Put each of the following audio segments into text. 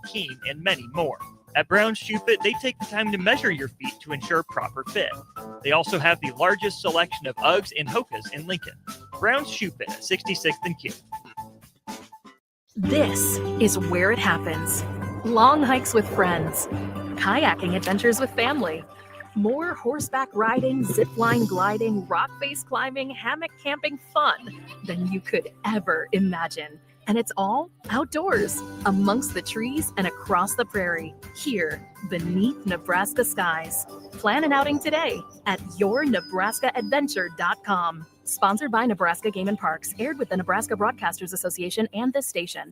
Keen, and many more. At Brown's Shoe Fit, they take the time to measure your feet to ensure proper fit. They also have the largest selection of Uggs and Hokas in Lincoln. Brown's Shoe Fit at 66th and Q. This is where it happens. Long hikes with friends, kayaking adventures with family, more horseback riding, zipline gliding, rock face climbing, hammock camping fun than you could ever imagine. And it's all outdoors, amongst the trees and across the prairie, here beneath Nebraska skies. Plan an outing today at yournebraskaadventure.com. Sponsored by Nebraska Game and Parks, aired with the Nebraska Broadcasters Association and this station.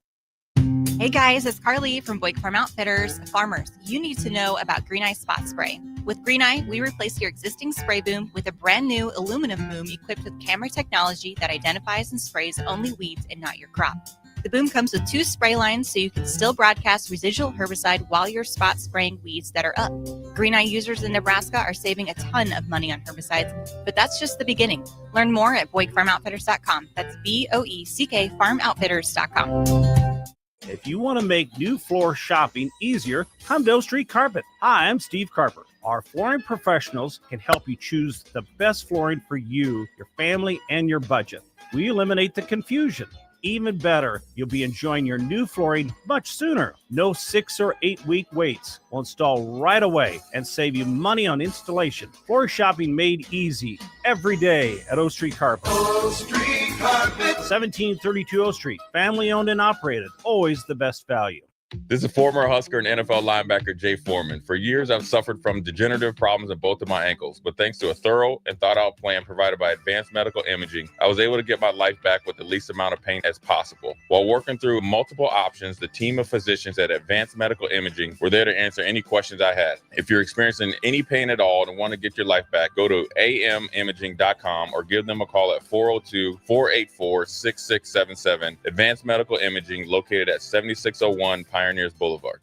Hey guys, it's Carly from Boyd Farm Outfitters. Farmers, you need to know about Green Eye Spot Spray. With Green Eye, we replace your existing spray boom with a brand new aluminum boom equipped with camera technology that identifies and sprays only weeds and not your crop. The boom comes with 2 spray lines so you can still broadcast residual herbicide while you're spot spraying weeds that are up. Green Eye users in Nebraska are saving a ton of money on herbicides, but that's just the beginning. Learn more at BoydFarmOutfitters.com. That's BOECK FarmOutfitters.com. If you want to make new floor shopping easier, come to O Street Carpet. Hi, I'm Steve Carper. Our flooring professionals can help you choose the best flooring for you, your family, and your budget. We eliminate the confusion. Even better, you'll be enjoying your new flooring much sooner. No 6 or 8 week waits. We'll install right away and save you money on installation. Floor shopping made easy every day at O Street Carpet. O Street Carpet. 1732 O Street. Family owned and operated. Always the best value. This is former Husker and NFL linebacker Jay Foreman. For years, I've suffered from degenerative problems in both of my ankles, but thanks to a thorough and thought-out plan provided by Advanced Medical Imaging, I was able to get my life back with the least amount of pain as possible. While working through multiple options, the team of physicians at Advanced Medical Imaging were there to answer any questions I had. If you're experiencing any pain at all and want to get your life back, go to amimaging.com or give them a call at 402-484-6677. Advanced Medical Imaging, located at 7601 Pioneers Boulevard.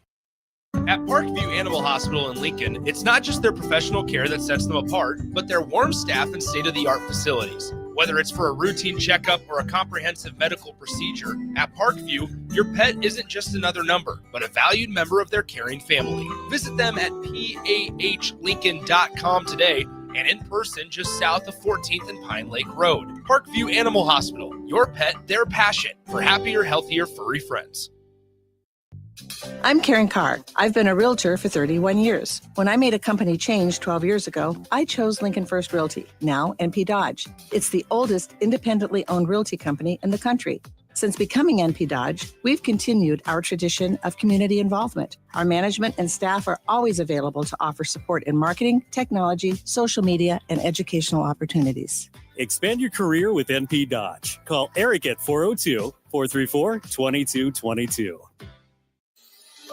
At Parkview Animal Hospital in Lincoln, it's not just their professional care that sets them apart, but their warm staff and state-of-the-art facilities. Whether it's for a routine checkup or a comprehensive medical procedure, at Parkview, your pet isn't just another number, but a valued member of their caring family. Visit them at PAHLincoln.com today and in person just south of 14th and Pine Lake Road. Parkview Animal Hospital, your pet, their passion for happier, healthier, furry friends. I'm Karen Carr. I've been a realtor for 31 years. When I made a company change 12 years ago, I chose Lincoln First Realty, now NP Dodge. It's the oldest independently owned realty company in the country. Since becoming NP Dodge, we've continued our tradition of community involvement. Our management and staff are always available to offer support in marketing, technology, social media, and educational opportunities. Expand your career with NP Dodge. Call Eric at 402-434-2222.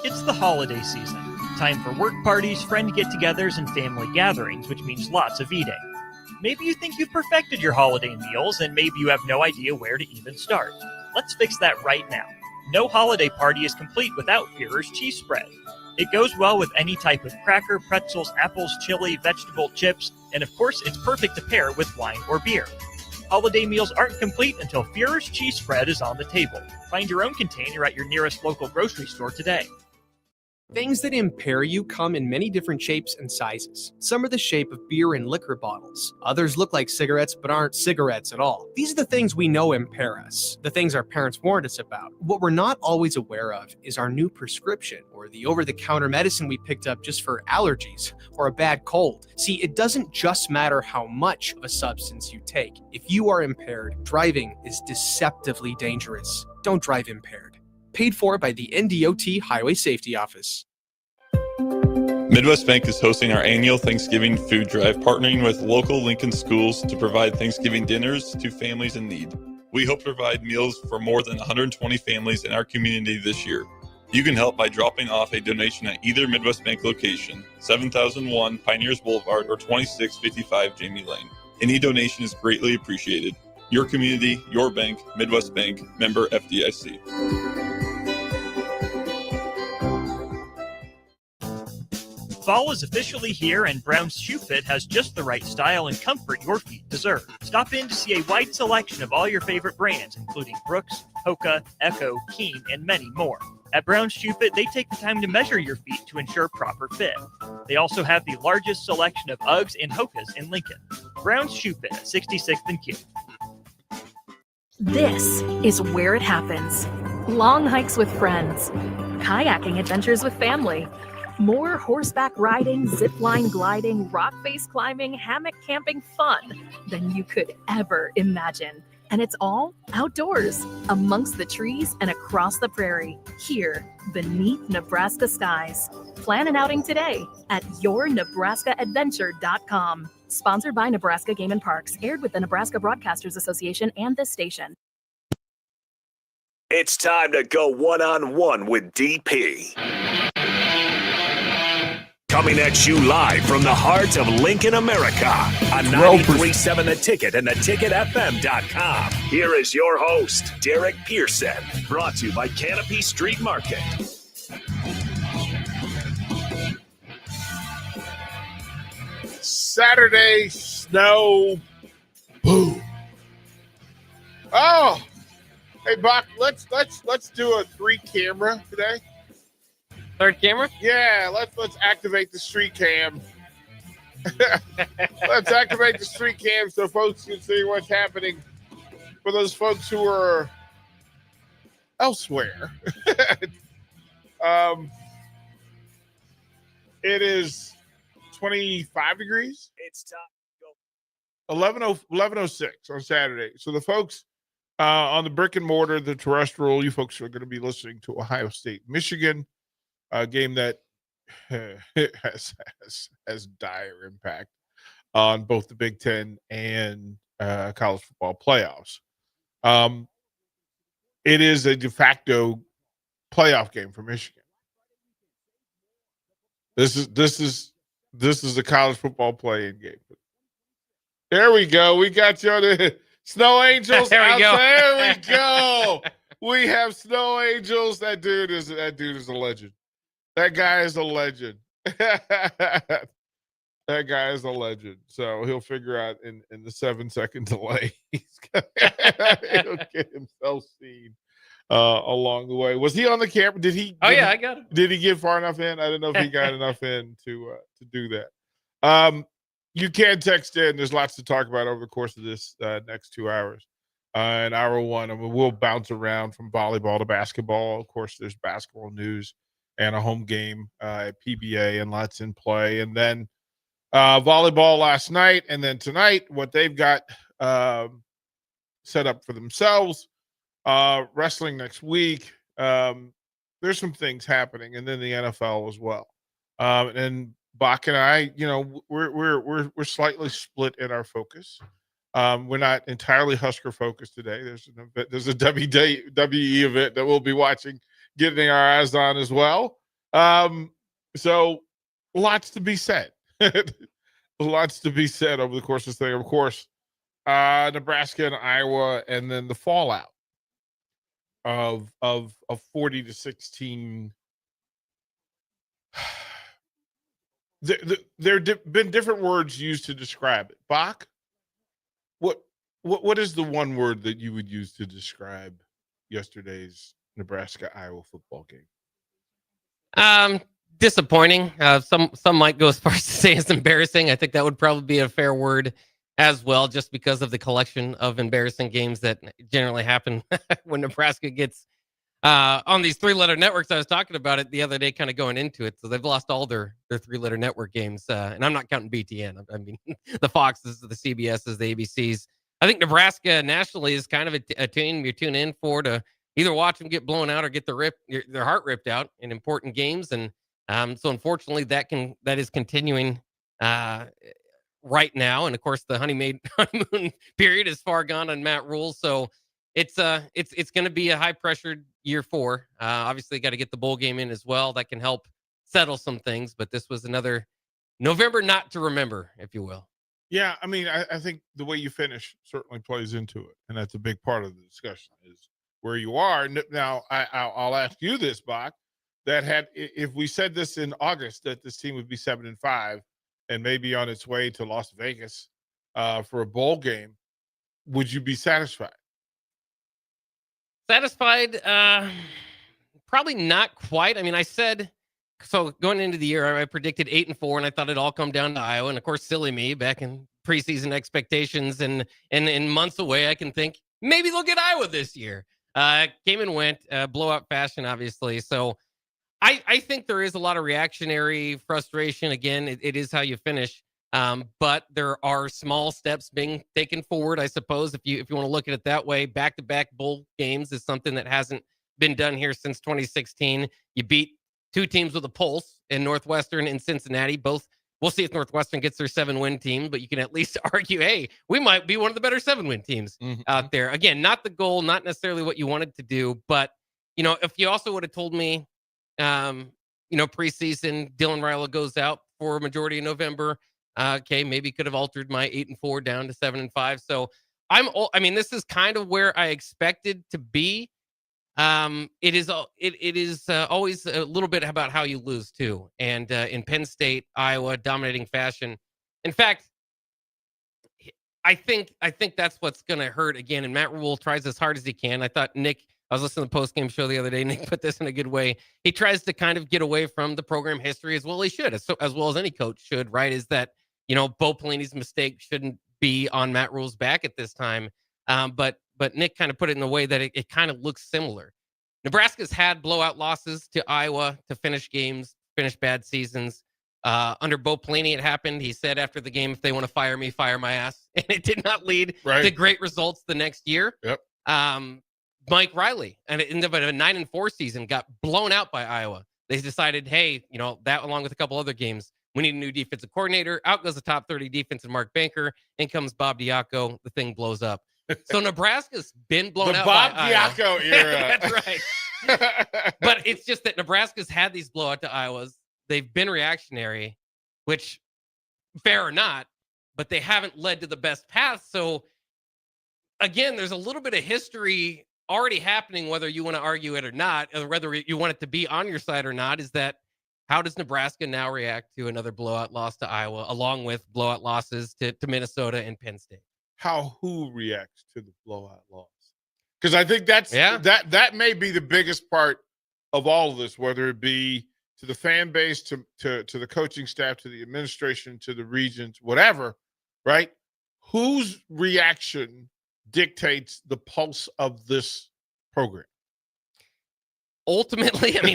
It's the holiday season. Time for work parties, friend get-togethers, and family gatherings, which means lots of eating. Maybe you think you've perfected your holiday meals, and maybe you have no idea where to even start. Let's fix that right now. No holiday party is complete without Führer's cheese spread. It goes well with any type of cracker, pretzels, apples, chili, vegetable, chips, and of course, it's perfect to pair with wine or beer. Holiday meals aren't complete until Führer's cheese spread is on the table. Find your own container at your nearest local grocery store today. Things that impair you come in many different shapes and sizes. Some are the shape of beer and liquor bottles. Others look like cigarettes but aren't cigarettes at all. These are the things we know impair us, the things our parents warned us about. What we're not always aware of is our new prescription or the over-the-counter medicine we picked up just for allergies or a bad cold. See, it doesn't just matter how much of a substance you take. If you are impaired, driving is deceptively dangerous. Don't drive impaired. Paid for by the NDOT Highway Safety Office. Midwest Bank is hosting our annual Thanksgiving food drive, partnering with local Lincoln schools to provide Thanksgiving dinners to families in need. We hope to provide meals for more than 120 families in our community this year. You can help by dropping off a donation at either Midwest Bank location, 7001 Pioneers Boulevard or 2655 Jamie Lane. Any donation is greatly appreciated. Your community, your bank, Midwest Bank, member FDIC. Fall is officially here, and Brown's Shoe Fit has just the right style and comfort your feet deserve. Stop in to see a wide selection of all your favorite brands, including Brooks, Hoka, Echo, Keen, and many more. At Brown's Shoe Fit, they take the time to measure your feet to ensure proper fit. They also have the largest selection of Uggs and Hokas in Lincoln. Brown's Shoe Fit, 66th and Q. This is where it happens. Long hikes with friends, kayaking adventures with family, more horseback riding, zipline gliding, rock face climbing, hammock camping fun than you could ever imagine. And it's all outdoors, amongst the trees and across the prairie, here beneath Nebraska skies. Plan an outing today at yournebraskaadventure.com. Sponsored by Nebraska Game and Parks, aired with the Nebraska Broadcasters Association and this station. It's time to go one-on-one with DP. Coming at you live from the heart of Lincoln, America on 93.7 The Ticket and theticketfm.com. Here is your host, Derek Pearson, brought to you by Canopy Street Market. Saturday snow. Boom. Oh, hey Bach, let's do a 3-camera today. Third camera? Yeah, let's activate the street cam. Let's activate the street cam so folks can see what's happening for those folks who are elsewhere. It is 25 degrees. It's time to go. 11:06 on Saturday. So the folks on the brick and mortar, the terrestrial, you folks are going to be listening to Ohio State, Michigan, a game that has dire impact on both the Big Ten and college football playoffs. It is a de facto playoff game for Michigan. This is a college football play-in game. There we go. We got you on the Snow Angels. There we go. There we go. We have Snow Angels. That dude is a legend. That guy is a legend. That guy is a legend. So he'll figure out in the 7-second delay, he'll get himself seen along the way. Was he on the camera? Did he? Oh yeah, I got him. Did he get far enough in? I don't know if he got enough in to do that. You can text in. There's lots to talk about over the course of this next 2 hours. In hour one, I mean, we'll bounce around from volleyball to basketball. Of course, there's basketball news and a home game at PBA and lots in play. And then volleyball last night. And then tonight, what they've got set up for themselves. Wrestling next week. There's some things happening. And then the NFL as well. And Bach and I, we're slightly split in our focus. We're not entirely Husker focused today. There's a WWE event that we'll be watching, getting our eyes on as well. So lots to be said. Lots to be said over the course of this thing. Of course, Nebraska and Iowa, and then the fallout of 40-16. There been different words used to describe it. Bach, what is the one word that you would use to describe yesterday's Nebraska-Iowa football game? Disappointing. Some might go as far as to say it's embarrassing. I think that would probably be a fair word as well, just because of the collection of embarrassing games that generally happen when Nebraska gets on these 3-letter networks. I was talking about it the other day, kind of going into it. So they've lost all their 3-letter network games. And I'm not counting BTN. I mean, the Foxes, the CBSs, the ABCs. I think Nebraska nationally is kind of a team you tune in for to either watch them get blown out or get their heart ripped out in important games. And so unfortunately that is continuing right now. And of course the honeymoon period is far gone on Matt Rule. So it's going to be a high pressured year 4. Obviously got to get the bowl game in as well. That can help settle some things, but this was another November not to remember, if you will. Yeah. I mean, I think the way you finish certainly plays into it. And that's a big part of the discussion is where you are. Now I'll ask you this, Bach, if we said this in August, that this team would be 7-5 and maybe on its way to Las Vegas for a bowl game, would you be satisfied? Satisfied? Probably not quite. I mean, I said so going into the year, I predicted 8-4, and I thought it'd all come down to Iowa. And of course, silly me back in preseason expectations and in months away, I can think maybe they'll get Iowa this year. Came and went, blowout fashion, obviously. So I think there is a lot of reactionary frustration. Again, it is how you finish. But there are small steps being taken forward, I suppose, if you want to look at it that way. Back-to-back bowl games is something that hasn't been done here since 2016. You beat two teams with a pulse in Northwestern and Cincinnati. Both, we'll see if Northwestern gets their 7-win team, but you can at least argue, hey, we might be one of the better 7-win teams out there. Again, not the goal, not necessarily what you wanted to do, but if you also would have told me, preseason, Dylan Raiola goes out for a majority of November. Okay, maybe could have altered my 8-4 down to 7-5. So this is kind of where I expected to be. It is always a little bit about how you lose too. And in Penn State, Iowa, dominating fashion. In fact, I think that's what's going to hurt again. And Matt Rule tries as hard as he can. I thought I was listening to the post-game show the other day. Nick put this in a good way. He tries to kind of get away from the program history as well. He should, as well as any coach should, right? Is that, Bo Pelini's mistake shouldn't be on Matt Rule's back at this time. But Nick kind of put it in the way that it kind of looks similar. Nebraska's had blowout losses to Iowa to finish games, finish bad seasons. Under Bo Pelini, it happened. He said after the game, if they want to fire me, fire my ass. And it did not lead to great results the next year. Yep. Mike Riley, and it ended up a 9-4 season, got blown out by Iowa. They decided, hey, that along with a couple other games, we need a new defensive coordinator. Out goes the top 30 defense and Mark Banker. In comes Bob Diaco. The thing blows up. So Nebraska's been blown out Bob by Diaco Iowa. era. That's right. But it's just that Nebraska's had these blowout to Iowas. They've been reactionary, which fair or not, but they haven't led to the best path. So again, there's a little bit of history already happening, whether you want to argue it or not, or whether you want it to be on your side or not, is that how does Nebraska now react to another blowout loss to Iowa, along with blowout losses to Minnesota and Penn State? Who reacts to the blowout loss? Because I think that may be the biggest part of all of this, whether it be to the fan base, to the coaching staff, to the administration, to the regions, whatever, right? Whose reaction dictates the pulse of this program? Ultimately it'd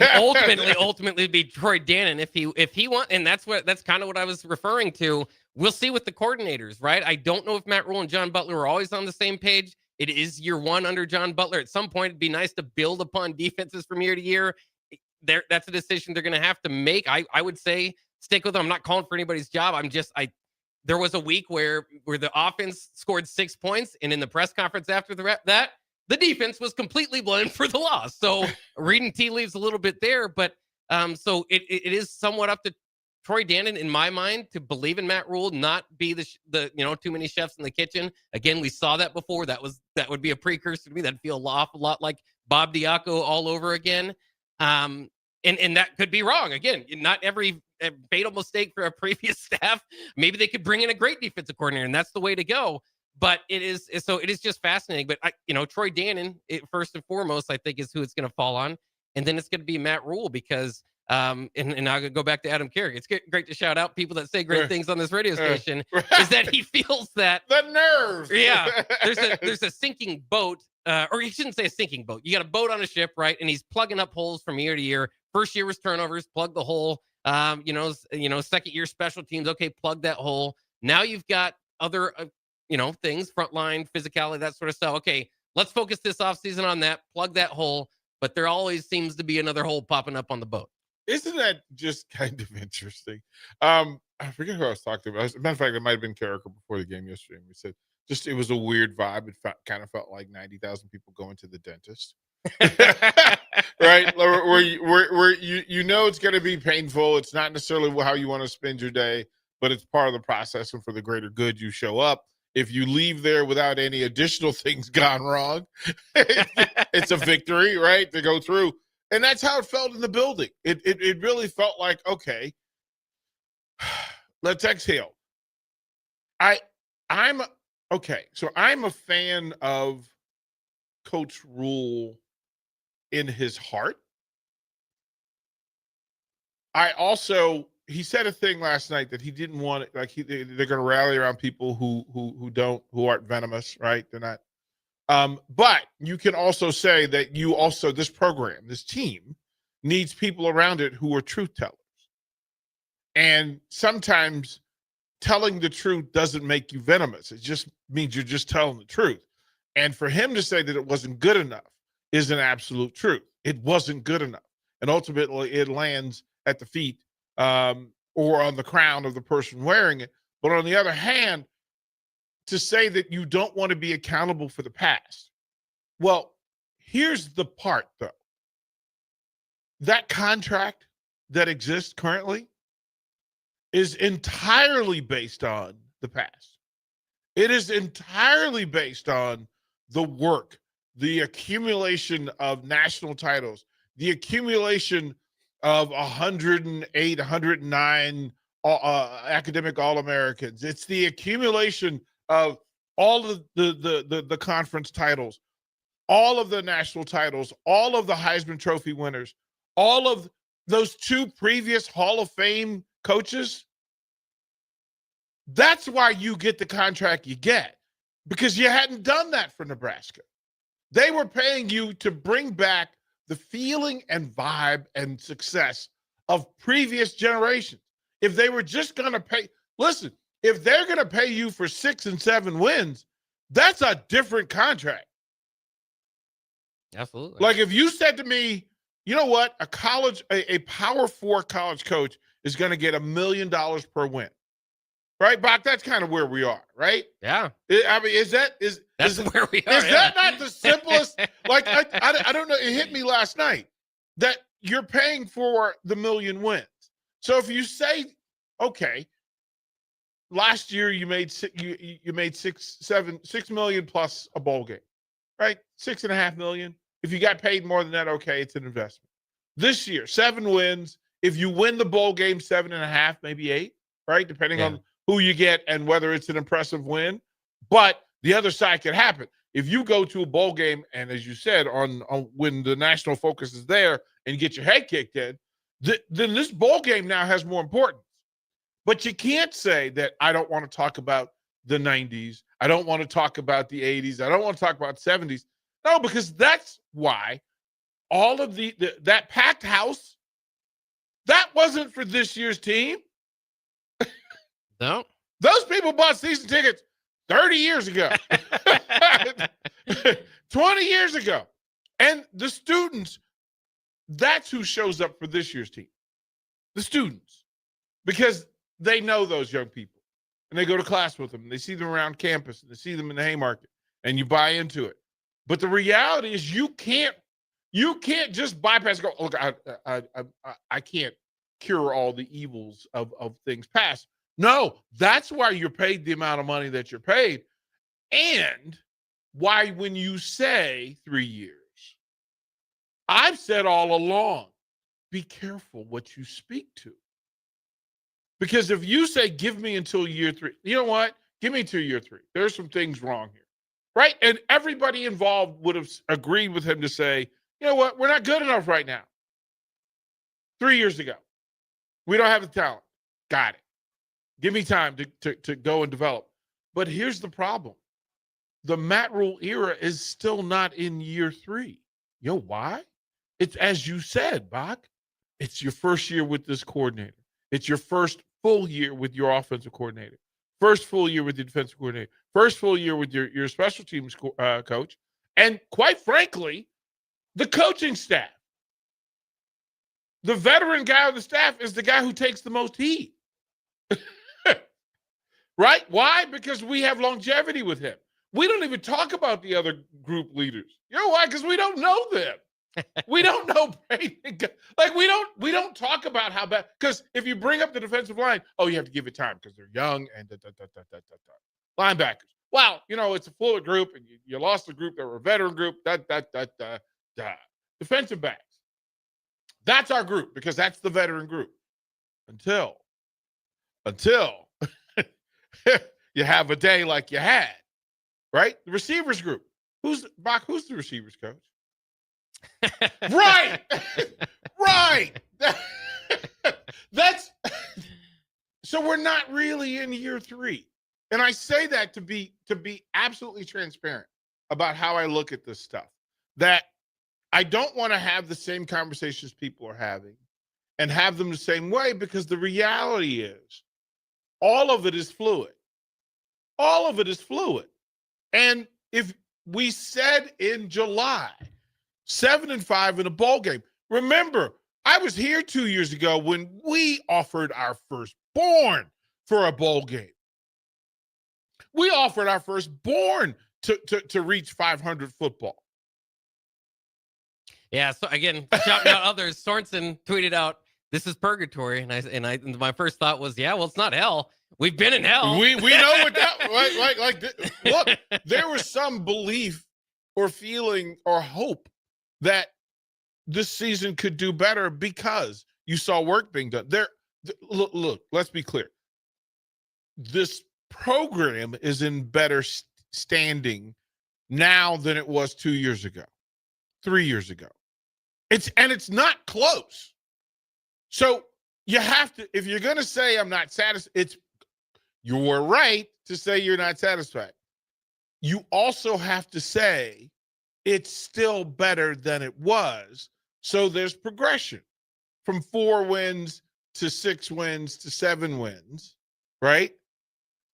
be Troy Dannon if he want, and that's kind of what I was referring to. We'll see with the coordinators, right? I don't know if Matt Rule and John Butler are always on the same page. It is year one under John Butler. At some point, it'd be nice to build upon defenses from year to year. That's a decision they're going to have to make. I would say stick with them. I'm not calling for anybody's job. There was a week where the offense scored 6 points, and in the press conference after that, the defense was completely blamed for the loss. So reading tea leaves a little bit there, but so it is somewhat up to Troy Dannon, in my mind, to believe in Matt Rule, not be the too many chefs in the kitchen. Again, we saw that before. That would be a precursor to me. That'd feel an awful lot like Bob Diaco all over again. And that could be wrong. Again, not every fatal mistake for a previous staff. Maybe they could bring in a great defensive coordinator, and that's the way to go. But it is just fascinating. But Troy Dannon, first and foremost, I think is who it's going to fall on, and then it's going to be Matt Rule because and I'm going to go back to Adam Carrick. It's great to shout out people that say great things on this radio station. Is that he feels that the nerves? Yeah, there's a sinking boat, or you shouldn't say a sinking boat. You got a boat on a ship, right? And he's plugging up holes from year to year. First year was turnovers, plug the hole. Second year special teams. Okay, plug that hole. Now you've got other things, frontline, physicality, that sort of stuff. Okay, let's focus this offseason on that, plug that hole. But there always seems to be another hole popping up on the boat. Isn't that just kind of interesting? I forget who I was talking to. As a matter of fact, it might have been Carricker before the game yesterday. And we said it was a weird vibe. It kind of felt like 90,000 people going to the dentist. Right? Where it's going to be painful. It's not necessarily how you want to spend your day, but it's part of the process, and for the greater good, you show up. If you leave there without any additional things gone wrong, it's a victory, right? To go through. And that's how it felt in the building. It really felt like, okay, let's exhale. I'm a fan of Coach Rule in his heart. he said a thing last night that he didn't want it. Like they're going to rally around people who aren't venomous, right? They're not. But you can also say that this program, this team, needs people around it who are truth tellers. And sometimes telling the truth doesn't make you venomous. It just means you're just telling the truth. And for him to say that it wasn't good enough is an absolute truth. It wasn't good enough. And ultimately it lands at the feet or on the crown of the person wearing it. But on the other hand, to say that you don't want to be accountable for the past. Well, here's the part, though. That contract that exists currently is entirely based on the past. It is entirely based on the work, the accumulation of national titles, the accumulation of 108, 109 academic All-Americans. It's the accumulation of all of the conference titles, all of the national titles, all of the Heisman Trophy winners, all of those 2 previous Hall of Fame coaches. That's why you get the contract you get, because you hadn't done that for Nebraska. They were paying you to bring back the feeling and vibe and success of previous generations. If they were just going to pay, listen, if they're going to pay you for 6 and 7 wins, that's a different contract. Absolutely. Like if you said to me, you know what, a Power 4 college coach is going to get $1 million per win. Right, Bach? That's kind of where we are, right? Yeah. I mean, that's where we are. Is that not the simplest? Like, I don't know. It hit me last night that you're paying for the 1 million wins. So if you say, okay, last year you made $6 million plus a bowl game, right? $6.5 million. If you got paid more than that, okay, it's an investment. This year, 7 wins. If you win the bowl game, 7.5, maybe 8, right? Depending on who you get and whether it's an impressive win. But the other side could happen. If you go to a bowl game and, as you said, on when the national focus is there and you get your head kicked in, then this bowl game now has more importance. But you can't say that I don't want to talk about the 90s. I don't want to talk about the 80s. I don't want to talk about 70s. No, because that's why all of that packed house, that wasn't for this year's team. No. Those people bought season tickets 30 years ago, 20 years ago. And the students, that's who shows up for this year's team. The students. Because they know those young people. And they go to class with them. And they see them around campus. And they see them in the Haymarket. And you buy into it. But the reality is you can't just bypass and go, look, I can't cure all the evils of things past. No, that's why you're paid the amount of money that you're paid. And why when you say 3 years, I've said all along, be careful what you speak to. Because if you say, give me until year 3, you know what? Give me to year 3. There's some things wrong here, right? And everybody involved would have agreed with him to say, you know what? We're not good enough right now. 3 years ago, we don't have the talent. Got it. Give me time to go and develop. But here's the problem. The Matt Rule era is still not in year 3. You know why? It's, as you said, Bach, it's your first year with this coordinator. It's your first full year with your offensive coordinator. First full year with your defensive coordinator. First full year with your special teams coach. And quite frankly, the coaching staff. The veteran guy on the staff is the guy who takes the most heat. Right? Why? Because we have longevity with him. We don't even talk about the other group leaders. You know why? Because we don't know them. We don't know. Like we don't talk about how bad. Because if you bring up the defensive line, oh, you have to give it time because they're young and linebackers. Well, you know, it's a fluid group, and you lost a group that were a veteran group. Defensive backs. That's our group because that's the veteran group. Until you have a day like you had, right? The receivers group. Who's the receivers coach? Right. Right. That's so we're not really in year 3. And I say that to be absolutely transparent about how I look at this stuff. That I don't want to have the same conversations people are having and have them the same way, because the reality is all of it is fluid. All of it is fluid. And if we said in July, 7-5 in a bowl game, remember, I was here 2 years ago when we offered our firstborn for a bowl game. We offered our firstborn to reach 500 football. Yeah. So again, shouting out others, Sorensen tweeted out, "This is purgatory," and my first thought was, yeah, well, it's not hell. We've been in hell. We know what that look. There was some belief or feeling or hope that this season could do better because you saw work being done. Look, let's be clear. This program is in better standing now than it was 2 years ago, 3 years ago. It's not close. So you have to, if you're going to say I'm not satisfied, you're right to say you're not satisfied. You also have to say it's still better than it was. So there's progression from 4 wins to 6 wins to 7 wins, right?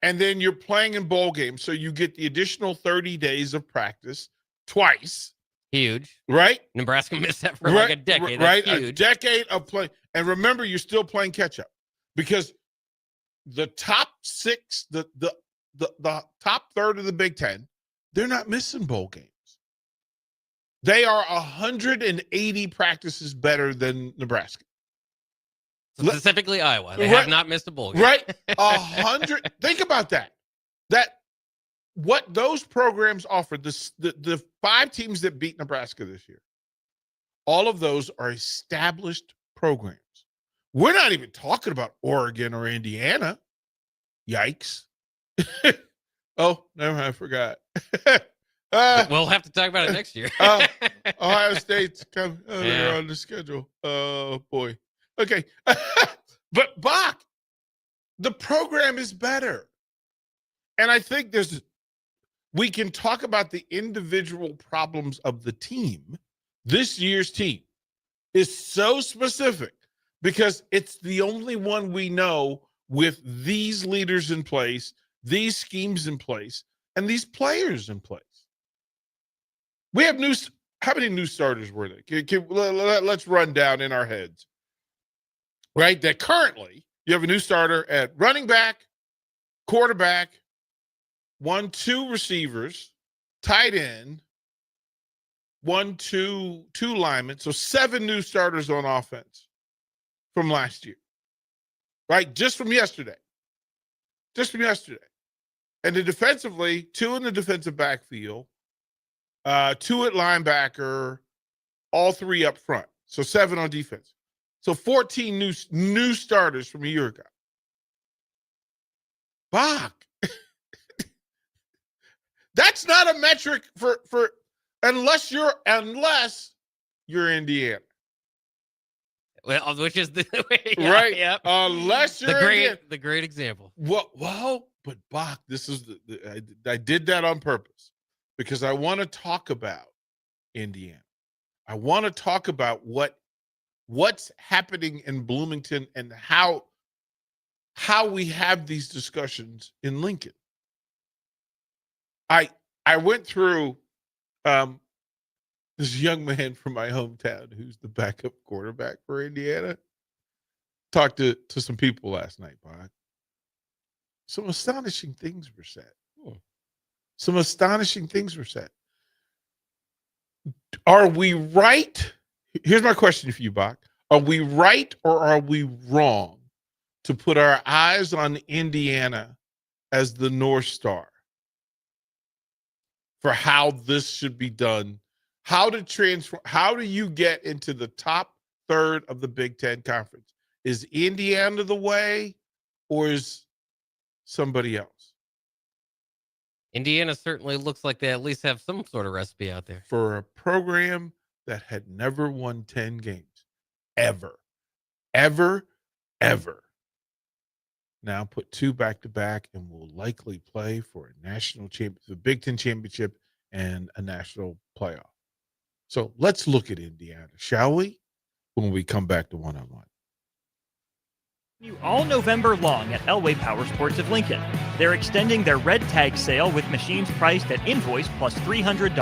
And then you're playing in bowl games, so you get the additional 30 days of practice twice. Huge. Right? Nebraska missed that for like a decade. Right? That's huge. A decade of play. And remember, you're still playing catch up because the top 6, the top third of the Big Ten, they're not missing bowl games. They are 180 practices better than Nebraska. Specifically Iowa. They have not missed a bowl game. Right? 100. Think about that. What those programs offer, the 5 teams that beat Nebraska this year, all of those are established programs. We're not even talking about Oregon or Indiana. Yikes. Oh, never mind. I forgot. We'll have to talk about it next year. Ohio State's coming on the schedule. Oh, boy. Okay. But Bach, the program is better. And I think we can talk about the individual problems of the team. This year's team is so specific because it's the only one we know with these leaders in place, these schemes in place, and these players in place. We have how many new starters were there? Let's run down in our heads. Right? That currently you have a new starter at running back, quarterback, 2 receivers, tight end, 2 linemen. So 7 new starters on offense from last year. Right? Just from yesterday. And then defensively, 2 in the defensive backfield, 2 at linebacker, all 3 up front. So 7 on defense. So 14 new starters from a year ago. Bach. That's not a metric for unless you're Indiana. Well, which is the right. Yep. Unless you're the great example. Well, but Bach, this is I did that on purpose because I want to talk about Indiana. I want to talk about what's happening in Bloomington and how we have these discussions in Lincoln. I went through this young man from my hometown who's the backup quarterback for Indiana. Talked to some people last night, Bach. Some astonishing things were said. Are we right? Here's my question for you, Bach. Are we right or are we wrong to put our eyes on Indiana as the North Star for how this should be done? How do you get into the top third of the Big Ten Conference? Is Indiana the way or is somebody else? Indiana certainly looks like they at least have some sort of recipe out there. For a program that had never won 10 games, ever. ever. Now put 2 back-to-back and will likely play for a national championship, the Big Ten championship, and a national playoff. So let's look at Indiana, shall we? When we come back to one-on-one. You all November long at Elway Power Sports of Lincoln. They're extending their red tag sale with machines priced at invoice plus $300.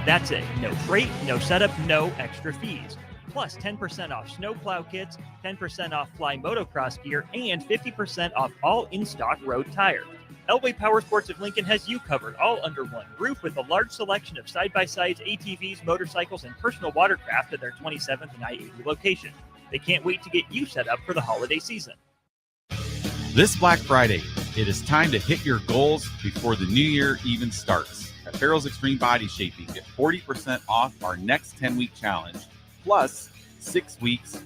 That's it. No freight, no setup, no extra fees. Plus 10% off snowplow kits, 10% off fly motocross gear, and 50% off all in-stock road tires. Elway Power Sports of Lincoln has you covered all under one roof with a large selection of side-by-sides, ATVs, motorcycles, and personal watercraft at their 27th and I-80 location. They can't wait to get you set up for the holiday season. This Black Friday, it is time to hit your goals before the new year even starts. At Farrell's Extreme Body Shaping, get 40% off our next 10-week challenge, plus 6 weeks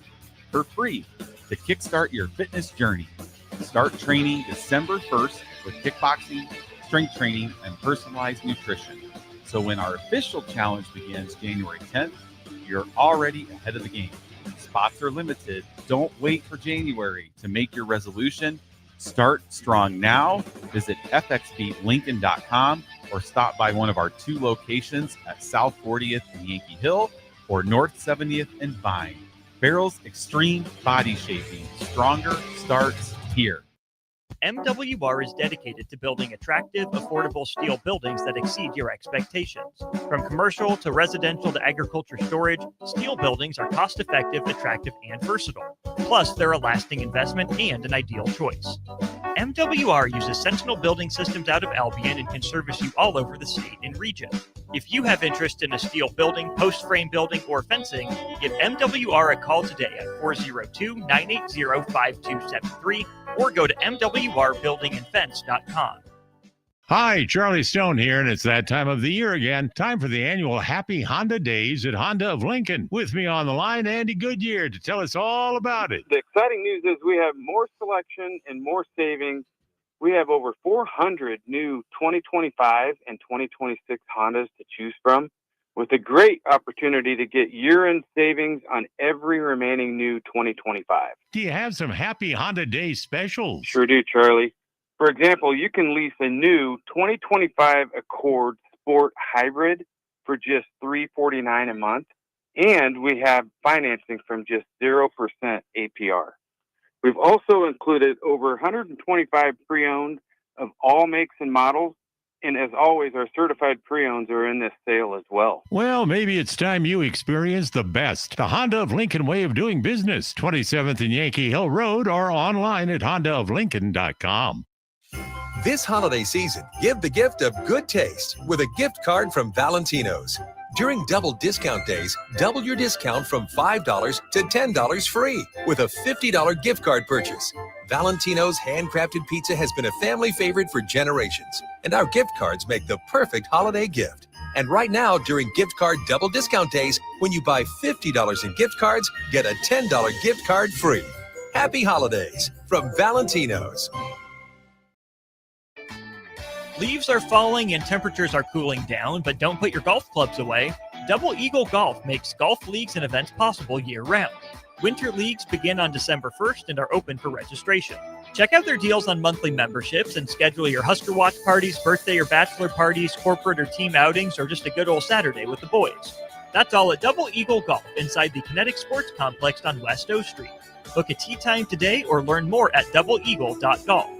for free to kickstart your fitness journey. Start training December 1st with kickboxing, strength training, and personalized nutrition. So when our official challenge begins January 10th, you're already ahead of the game. Spots are limited. Don't wait for January to make your resolution. Start strong now. Visit fxbeatlincoln.com or stop by one of our 2 locations at South 40th and Yankee Hill or North 70th and Vine. Farrell's Extreme Body Shaping. Stronger starts here. MWR is dedicated to building attractive, affordable steel buildings that exceed your expectations. From commercial to residential to agriculture storage, steel buildings are cost-effective, attractive, and versatile. Plus, they're a lasting investment and an ideal choice. MWR uses Sentinel Building Systems out of Albion and can service you all over the state and region. If you have interest in a steel building, post-frame building, or fencing, give MWR a call today at 402-980-5273 or go to mwrbuildingandfence.com. Hi, Charlie Stone here, and it's that time of the year again. Time for the annual Happy Honda Days at Honda of Lincoln. With me on the line, Andy Goodyear, to tell us all about it. The exciting news is we have more selection and more savings. We have over 400 new 2025 and 2026 Hondas to choose from, with a great opportunity to get year-end savings on every remaining new 2025. Do you have some Happy Honda Days specials? Sure do, Charlie. For example, you can lease a new 2025 Accord Sport Hybrid for just $349 a month, and we have financing from just 0% APR. We've also included over 125 pre-owned of all makes and models, and as always, our certified pre-owns are in this sale as well. Well, maybe it's time you experience the best. The Honda of Lincoln way of doing business, 27th and Yankee Hill Road, or online at hondaoflincoln.com. This holiday season, give the gift of good taste with a gift card from Valentino's. During double discount days, double your discount from $5 to $10 free with a $50 gift card purchase. Valentino's handcrafted pizza has been a family favorite for generations, and our gift cards make the perfect holiday gift. And right now, during gift card double discount days, when you buy $50 in gift cards, get a $10 gift card free. Happy holidays from Valentino's. Leaves are falling and temperatures are cooling down, but don't put your golf clubs away. Double Eagle Golf makes golf leagues and events possible year-round. Winter leagues begin on December 1st and are open for registration. Check out their deals on monthly memberships and schedule your Husker Watch parties, birthday or bachelor parties, corporate or team outings, or just a good old Saturday with the boys. That's all at Double Eagle Golf inside the Kinetic Sports Complex on West O Street. Book a tee time today or learn more at doubleeagle.golf.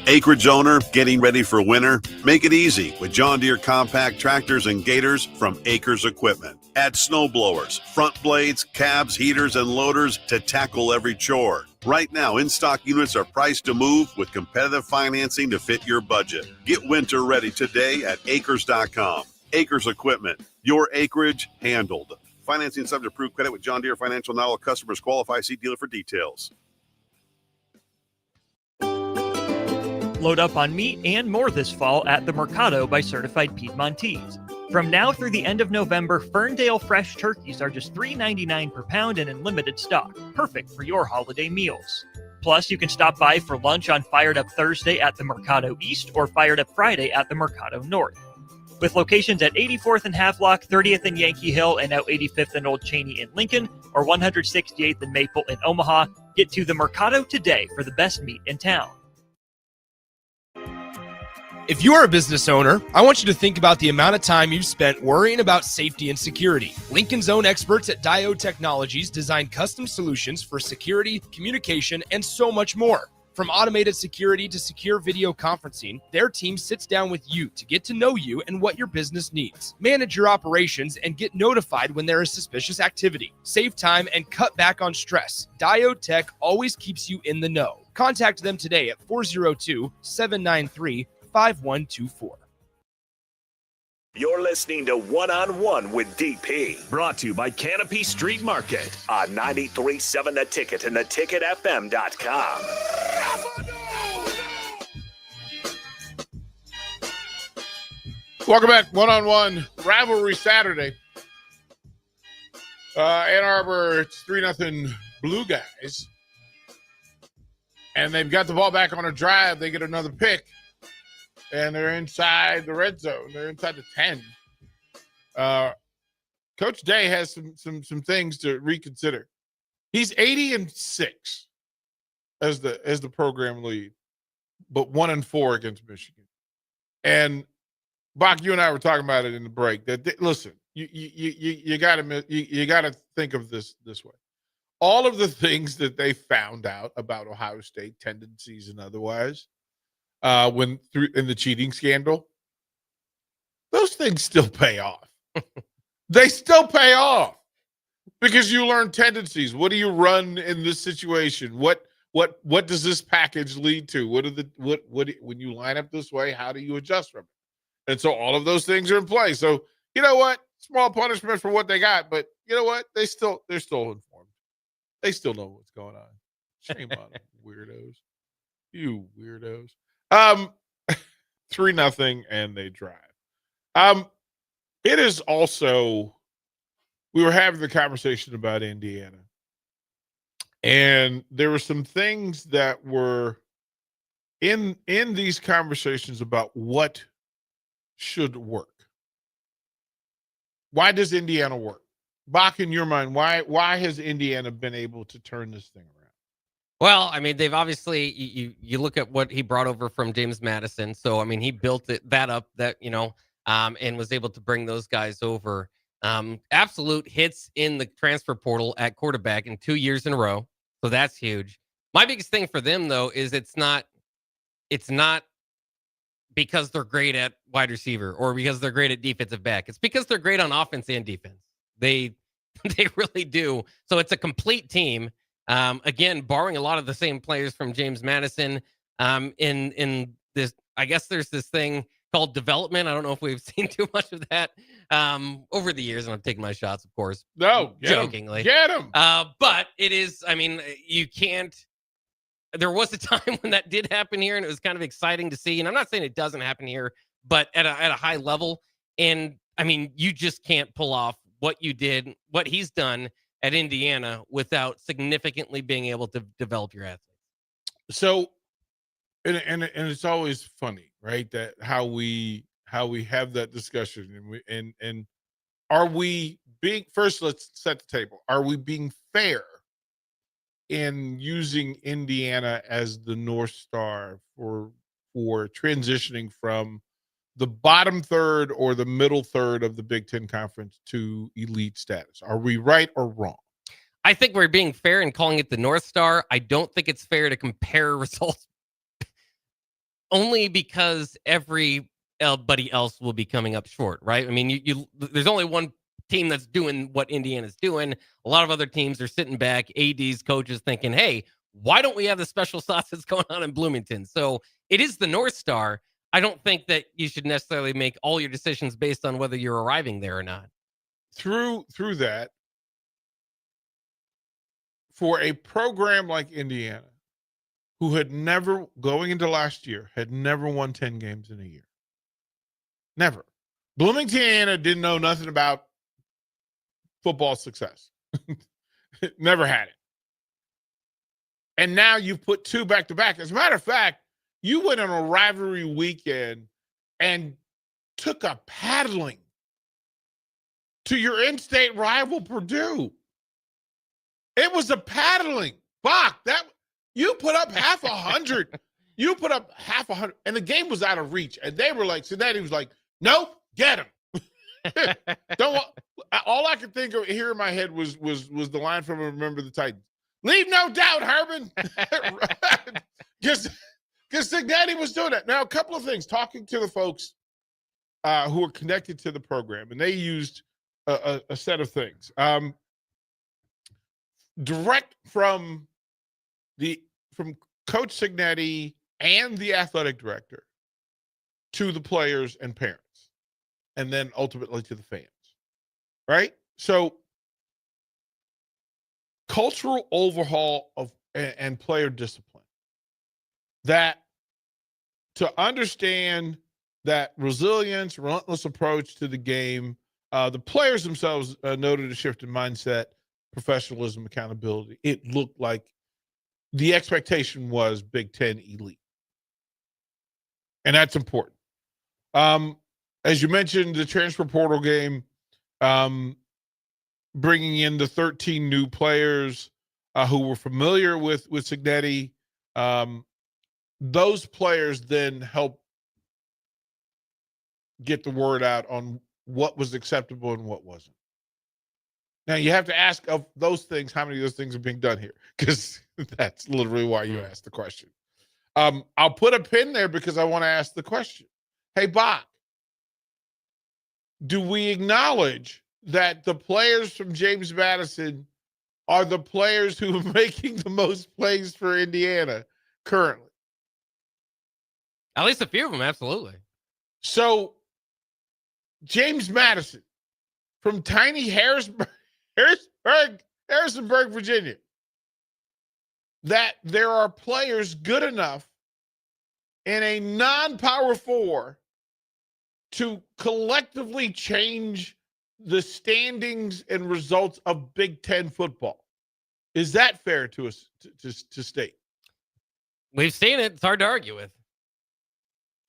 Acreage owner getting ready for winter? Make it easy with John Deere compact tractors and gators from Acres Equipment. Add snow blowers, front blades, cabs, heaters, and loaders to tackle every chore. Right now, in-stock units are priced to move with competitive financing to fit your budget. Get winter ready today at acres.com. Acres Equipment, your acreage handled. Financing subject to approved credit with John Deere Financial. Not all customers qualify. See dealer for details. Load up on meat and more this fall at the Mercado by Certified Piedmontese. From now through the end of November, Ferndale fresh turkeys are just $3.99 per pound and in limited stock, perfect for your holiday meals. Plus, you can stop by for lunch on Fired Up Thursday at the Mercado East or Fired Up Friday at the Mercado North. With locations at 84th and Havelock, 30th and Yankee Hill, and now 85th and Old Cheney in Lincoln, or 168th and Maple in Omaha, get to the Mercado today for the best meat in town. If you are a business owner, I want you to think about the amount of time you've spent worrying about safety and security. Lincoln's own experts at Diode Technologies design custom solutions for security, communication, and so much more. From automated security to secure video conferencing, their team sits down with you to get to know you and what your business needs. Manage your operations and get notified when there is suspicious activity. Save time and cut back on stress. Diode Tech always keeps you in the know. Contact them today at 402-793-5124. You're listening to One on One with DP, brought to you by Canopy Street Market on 93.7 The Ticket and theticketfm.com. Welcome back. One-on-one rivalry Saturday. Ann Arbor, it's 3-0 Blue Guys. And they've got the ball back on a drive. They get another pick. And they're inside the red zone. They're inside the 10. Coach Day has some things to reconsider. He's 80-6 as the program lead, but 1-4 against Michigan. And Bach, you and I were talking about it in the break. Listen, you gotta think of this way. All of the things that they found out about Ohio State tendencies and otherwise, in the cheating scandal, those things still pay off. They still pay off because you learn tendencies. What do you run in this situation? What does this package lead to? When you line up this way, how do you adjust from it? And so all of those things are in play. So you know what? Small punishment for what they got, but you know what? They're still informed. They still know what's going on. Shame on them, weirdos. You weirdos. 3-0 and they drive. It is also, we were having the conversation about Indiana, and there were some things that were in these conversations about what should work. Why does Indiana work? Bach, in your mind, why has Indiana been able to turn this thing around? Well, I mean, they've obviously, you look at what he brought over from James Madison. So, I mean, he built that up, and was able to bring those guys over. Absolute hits in the transfer portal at quarterback in 2 years in a row. So that's huge. My biggest thing for them, though, is it's not because they're great at wide receiver or because they're great at defensive back. It's because they're great on offense and defense. They really do. So it's a complete team. Again, borrowing a lot of the same players from James Madison. In this, I guess there's this thing called development. I don't know if we've seen too much of that over the years, and I'm taking my shots, of course. No, jokingly, get him. But it is. I mean, you can't. There was a time when that did happen here, and it was kind of exciting to see. And I'm not saying it doesn't happen here, but at a high level. And I mean, you just can't pull off what you did, what he's done at Indiana without significantly being able to develop your athletes. So, and it's always funny, right? That how we have that discussion, and are we being, first, let's set the table. Are we being fair in using Indiana as the North Star for transitioning from the bottom third or the middle third of the Big Ten Conference to elite status? Are we right or wrong? I think we're being fair in calling it the North Star. I don't think it's fair to compare results only because everybody else will be coming up short, right? I mean, there's only one team that's doing what Indiana's doing. A lot of other teams are sitting back, ADs, coaches thinking, hey, why don't we have the special sauce that's going on in Bloomington? So it is the North Star. I don't think that you should necessarily make all your decisions based on whether you're arriving there or not. Through that, for a program like Indiana, who had never, going into last year, had never won 10 games in a year. Never. Bloomington, Indiana didn't know nothing about football success. Never had it. And now you've put two back-to-back. As a matter of fact, you went on a rivalry weekend and took a paddling to your in-state rival Purdue. It was a paddling. Bach, that you put up half 100. You put up half 100, and the game was out of reach. And they were like, Cincinnati was like, nope, get him. All I could think of here in my head was the line from Remember the Titans. Leave no doubt, Herman. Because Cincinnati was doing that. Now, a couple of things. Talking to the folks who are connected to the program, and they used a set of things. Direct from Coach Cignetti and the athletic director to the players and parents, and then ultimately to the fans, right? So cultural overhaul of and player discipline, that to understand that resilience, relentless approach to the game, the players themselves noted a shift in mindset, professionalism, accountability. It looked like the expectation was Big Ten elite. And that's important. As you mentioned, the transfer portal game, bringing in the 13 new players who were familiar with Cignetti. Those players then help get the word out on what was acceptable and what wasn't. Now, you have to ask of those things, how many of those things are being done here? Because that's literally why you asked the question. I'll put a pin there because I want to ask the question. Hey, Bach, do we acknowledge that the players from James Madison are the players who are making the most plays for Indiana currently? At least a few of them, absolutely. So, James Madison from tiny Harrisonburg, Virginia, that there are players good enough in a non-Power 4 to collectively change the standings and results of Big Ten football. Is that fair to us to state? We've seen it. It's hard to argue with.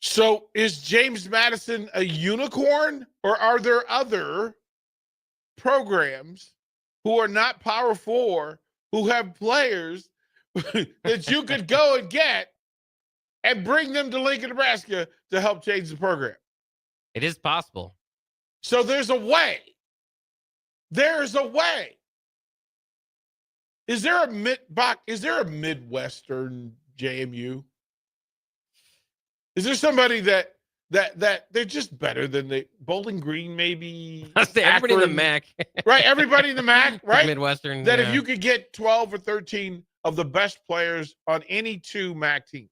So is James Madison a unicorn, or are there other programs who are not Power 4 who have players that you could go and get and bring them to Lincoln, Nebraska to help change the program? It is possible. So there's a way. There's a way. Is there a Midwestern JMU? Is there somebody that they're just better than Bowling Green, maybe? Everybody in the MAC. Right, everybody in the MAC, right? Midwestern. That if you could get 12 or 13 of the best players on any two MAC teams.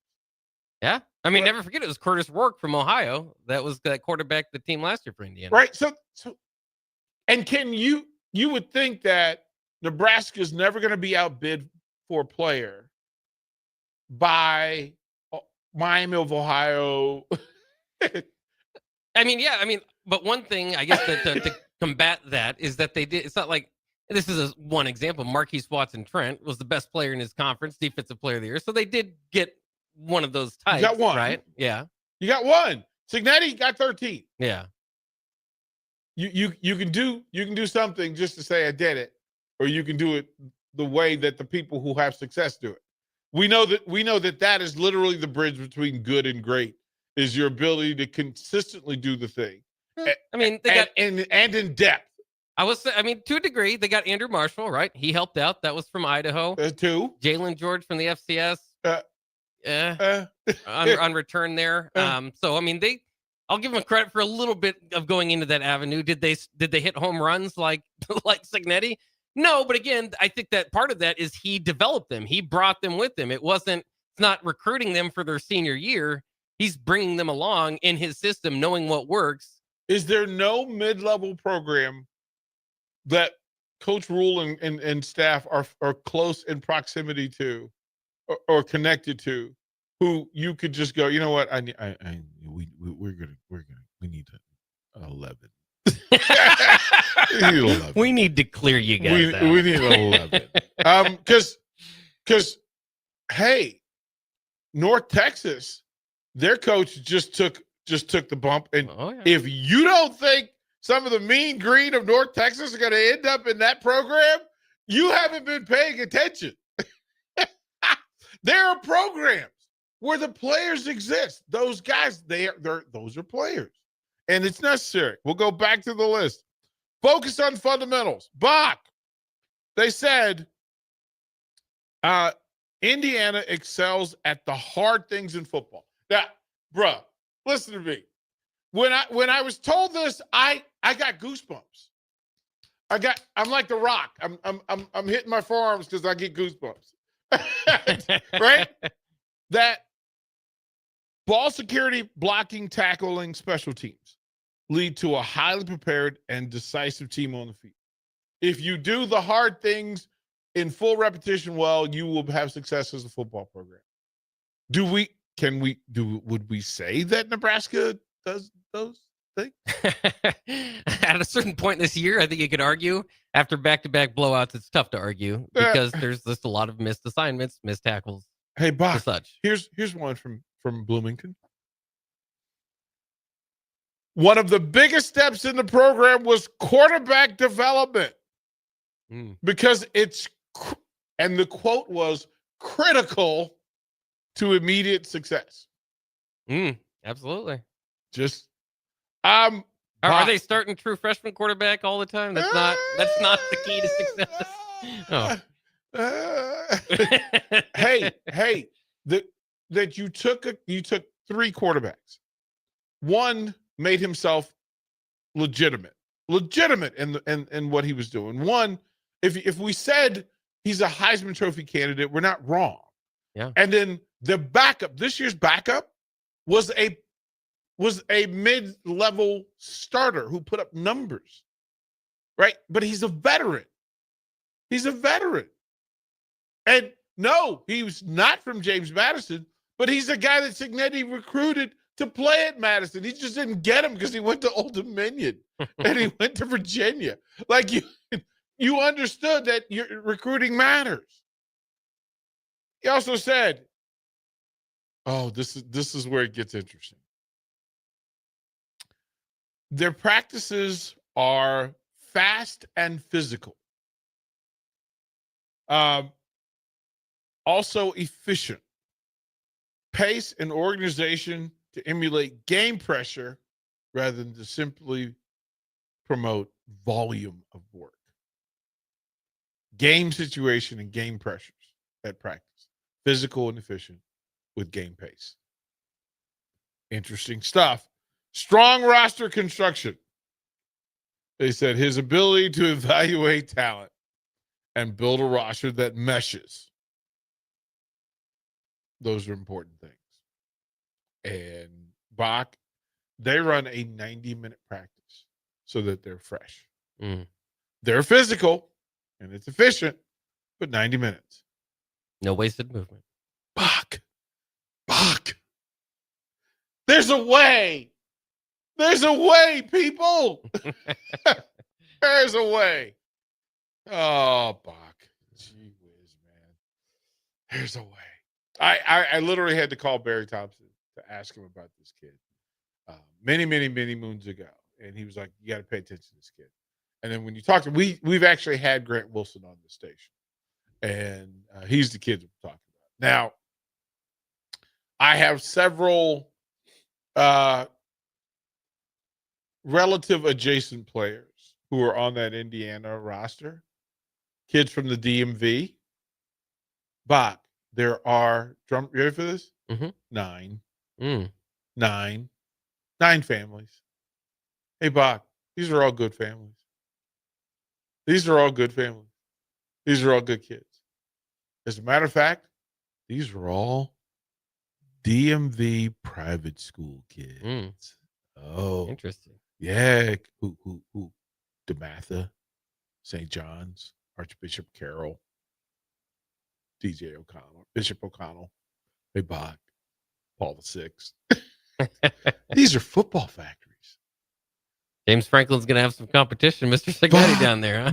Yeah. I mean, never forget, it was Curtis Rourke from Ohio. That was that quarterback the team last year for Indiana. Right. So and can you would think that Nebraska's never going to be outbid for a player by Miami of Ohio. I mean, yeah. I mean, but one thing I guess that to combat that is that they did. It's not like this is one example. Marquise Watson-Trent was the best player in his conference, defensive player of the year. So they did get one of those types. You got one, right? Yeah. You got one. Cignetti got 13. Yeah. You can do something just to say I did it, or you can do it the way that the people who have success do it. We know that is literally the bridge between good and great, is your ability to consistently do the thing. I mean, they got and in depth. I mean, to a degree, they got Andrew Marshall, right? He helped out. That was from Idaho. Too. Jalen George from the FCS. On return there. So I mean, I'll give them credit for a little bit of going into that avenue. Did they hit home runs like Cignetti? No, but again, I think that part of that is he developed them. He brought them with him. It's not recruiting them for their senior year. He's bringing them along in his system, knowing what works. Is there no mid-level program that Coach Rule and staff are close in proximity to or connected to, who you could just go, you know what? We need 11. We need to clear you guys out. We need 11. Because hey, North Texas, their coach just took just took the bump. And if you don't think some of the mean green of North Texas are going to end up in that program, you haven't been paying attention. There are programs where the players exist. Those guys, those are players. And it's necessary. We'll go back to the list. Focus on fundamentals. Bach. They said Indiana excels at the hard things in football. Now, bruh, listen to me. When I was told this, I got goosebumps. I'm like The Rock. I'm hitting my forearms because I get goosebumps. Right? That ball security, blocking, tackling, special teams lead to a highly prepared and decisive team on the field. If you do the hard things in full repetition well, you will have success as a football program. Would we say that Nebraska does those things? At a certain point this year, I think you could argue. After back-to-back blowouts, it's tough to argue because there's just a lot of missed assignments, missed tackles. Hey, Bach, such. Here's one from Bloomington. One of the biggest steps in the program was quarterback development because and the quote was critical to immediate success. Absolutely. Just are they starting true freshman quarterback all the time? That's not the key to success. Hey, that you took three quarterbacks. One made himself legitimate in what he was doing. One, if we said he's a Heisman Trophy candidate, we're not wrong. Yeah. And then the backup, this year's backup, was a mid-level starter who put up numbers, right? But he's a veteran. And no, he was not from James Madison, but he's a guy that Cignetti recruited to play at Madison. He just didn't get him because he went to Old Dominion and he went to Virginia. Like you understood that your recruiting matters. He also said, this is where it gets interesting. Their practices are fast and physical. Also efficient. Pace and organization to emulate game pressure rather than to simply promote volume of work. Game situation and game pressures at practice. Physical and efficient with game pace. Interesting stuff. Strong roster construction. They said his ability to evaluate talent and build a roster that meshes. Those are important things. And Bach, they run a 90-minute practice so that they're fresh. They're physical and it's efficient, but 90 minutes. No wasted movement. Bach. There's a way. There's a way, people. There's a way. Oh, Bach. Gee whiz, man. There's a way. I literally had to call Barry Thompson to ask him about this kid many moons ago. And he was like, you got to pay attention to this kid. And then when you talk to him, we've actually had Grant Wilson on the station. And he's the kid we're talking about. Now, I have several relative adjacent players who are on that Indiana roster. Kids from the DMV. But there are, you ready for this? 9 families. Hey, Bach, these are all good families. These are all good families. These are all good kids. As a matter of fact, these are all DMV private school kids. Oh, interesting. Yeah. Who? DeMatha, St. John's, Archbishop Carroll, DJ O'Connell, Bishop O'Connell, hey, Bach, Paul VI. These are football factories. James Franklin's going to have some competition, Mr. Cignetti down there, huh?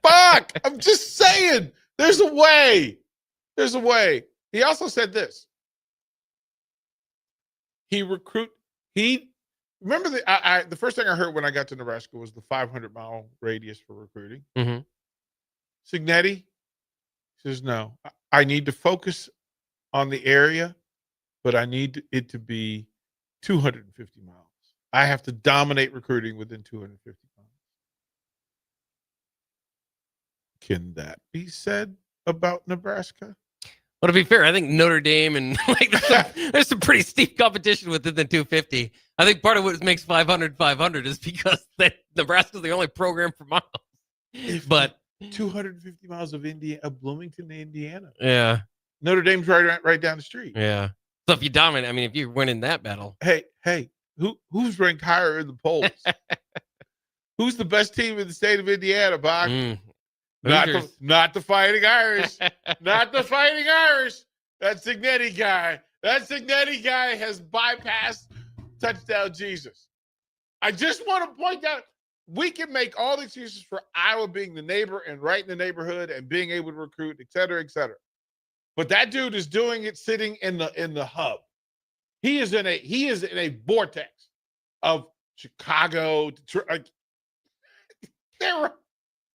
Bach! I'm just saying, there's a way. There's a way. He also said this. Remember the first thing I heard when I got to Nebraska was the 500-mile radius for recruiting. Mm-hmm. Cignetti says, no, I need to focus on the area, but I need it to be 250 miles. I have to dominate recruiting within 250 miles. Can that be said about Nebraska? Well, to be fair, I think Notre Dame and there's some pretty steep competition within the 250. I think part of what makes 500 is because Nebraska's the only program for miles. But 250 miles of Bloomington, Indiana. Yeah. Notre Dame's right down the street. Yeah. So if you dominate, I mean, if you're winning that battle. Hey, who's ranked higher in the polls? Who's the best team in the state of Indiana, Bach? Not the Fighting Irish. Not the Fighting Irish. That Cignetti guy. That Cignetti guy has bypassed touchdown Jesus. I just want to point out, we can make all the excuses for Iowa being the neighbor and right in the neighborhood and being able to recruit, et cetera, et cetera. But that dude is doing it sitting in the hub. He is in a vortex of Chicago, Detroit.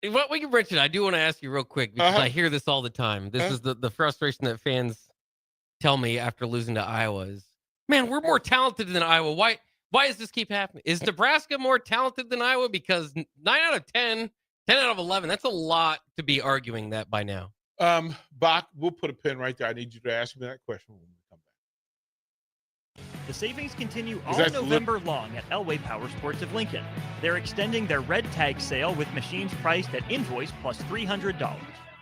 What we can, Richard, I do want to ask you real quick because I hear this all the time. This is the frustration that fans tell me after losing to Iowa is, man, we're more talented than Iowa. Why does this keep happening? Is Nebraska more talented than Iowa? Because 9 out of 10, 10 out of 11, that's a lot to be arguing that by now. Bach, we'll put a pin right there. I need you to ask me that question when we come back. The savings continue all November long at Elway Power Sports of Lincoln. They're extending their red tag sale with machines priced at invoice plus $300.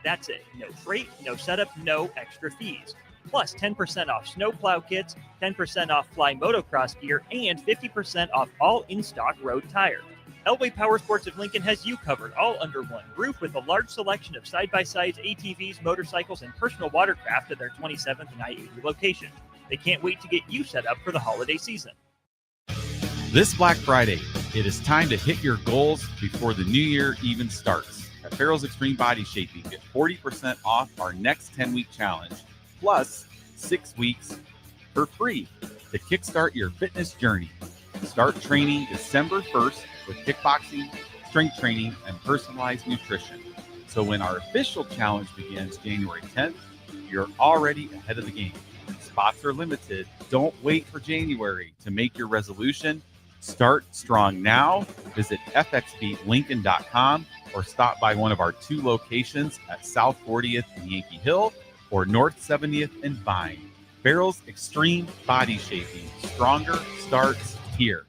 That's it. No freight, no setup, no extra fees. Plus 10% off snowplow kits, 10% off fly motocross gear, and 50% off all in-stock road tires. Elway Power Sports of Lincoln has you covered all under one roof with a large selection of side-by-sides, ATVs, motorcycles, and personal watercraft at their 27th and I-80 location. They can't wait to get you set up for the holiday season. This Black Friday, it is time to hit your goals before the new year even starts. At Farrell's Extreme Body Shaping, get 40% off our next 10-week challenge, plus 6 weeks for free to kickstart your fitness journey. Start training December 1st with kickboxing, strength training, and personalized nutrition. So when our official challenge begins January 10th, you're already ahead of the game. Spots are limited. Don't wait for January to make your resolution. Start strong now. Visit fxbeatlincoln.com or stop by one of our 2 locations at South 40th and Yankee Hill or North 70th and Vine. Farrell's Extreme Body Shaping. Stronger starts here.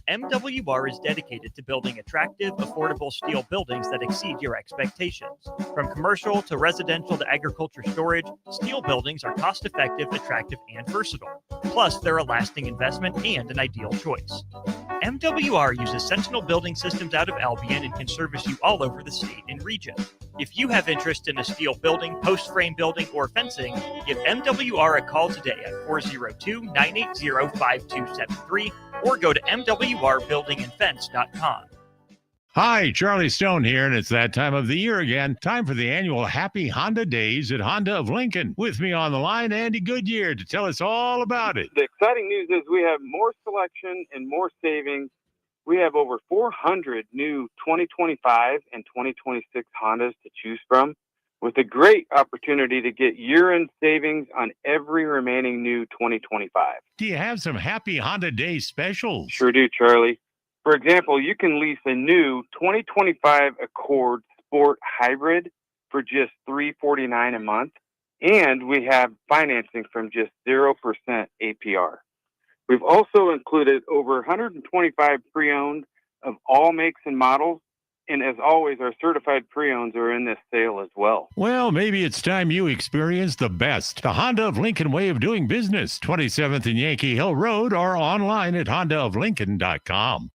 MWR is dedicated to building attractive, affordable steel buildings that exceed your expectations. From commercial to residential to agriculture storage, steel buildings are cost-effective, attractive, and versatile. Plus, they're a lasting investment and an ideal choice. MWR uses Sentinel Building Systems out of Albion and can service you all over the state and region. If you have interest in a steel building, post-frame building, or fencing, give MWR a call today at 402-980-5273 or go to mwrbuildingandfence.com. Hi, Charlie Stone here, and it's that time of the year again. Time for the annual Happy Honda Days at Honda of Lincoln. With me on the line, Andy Goodyear, to tell us all about it. The exciting news is we have more selection and more savings. We have over 400 new 2025 and 2026 Hondas to choose from, with a great opportunity to get year-end savings on every remaining new 2025. Do you have some Happy Honda Day specials? Sure do, Charlie. For example, you can lease a new 2025 Accord Sport Hybrid for just $349 a month, and we have financing from just 0% APR. We've also included over 125 pre-owned of all makes and models, and as always, our certified pre-owns are in this sale as well. Well, maybe it's time you experience the best. The Honda of Lincoln way of doing business, 27th and Yankee Hill Road, or online at hondaoflincoln.com.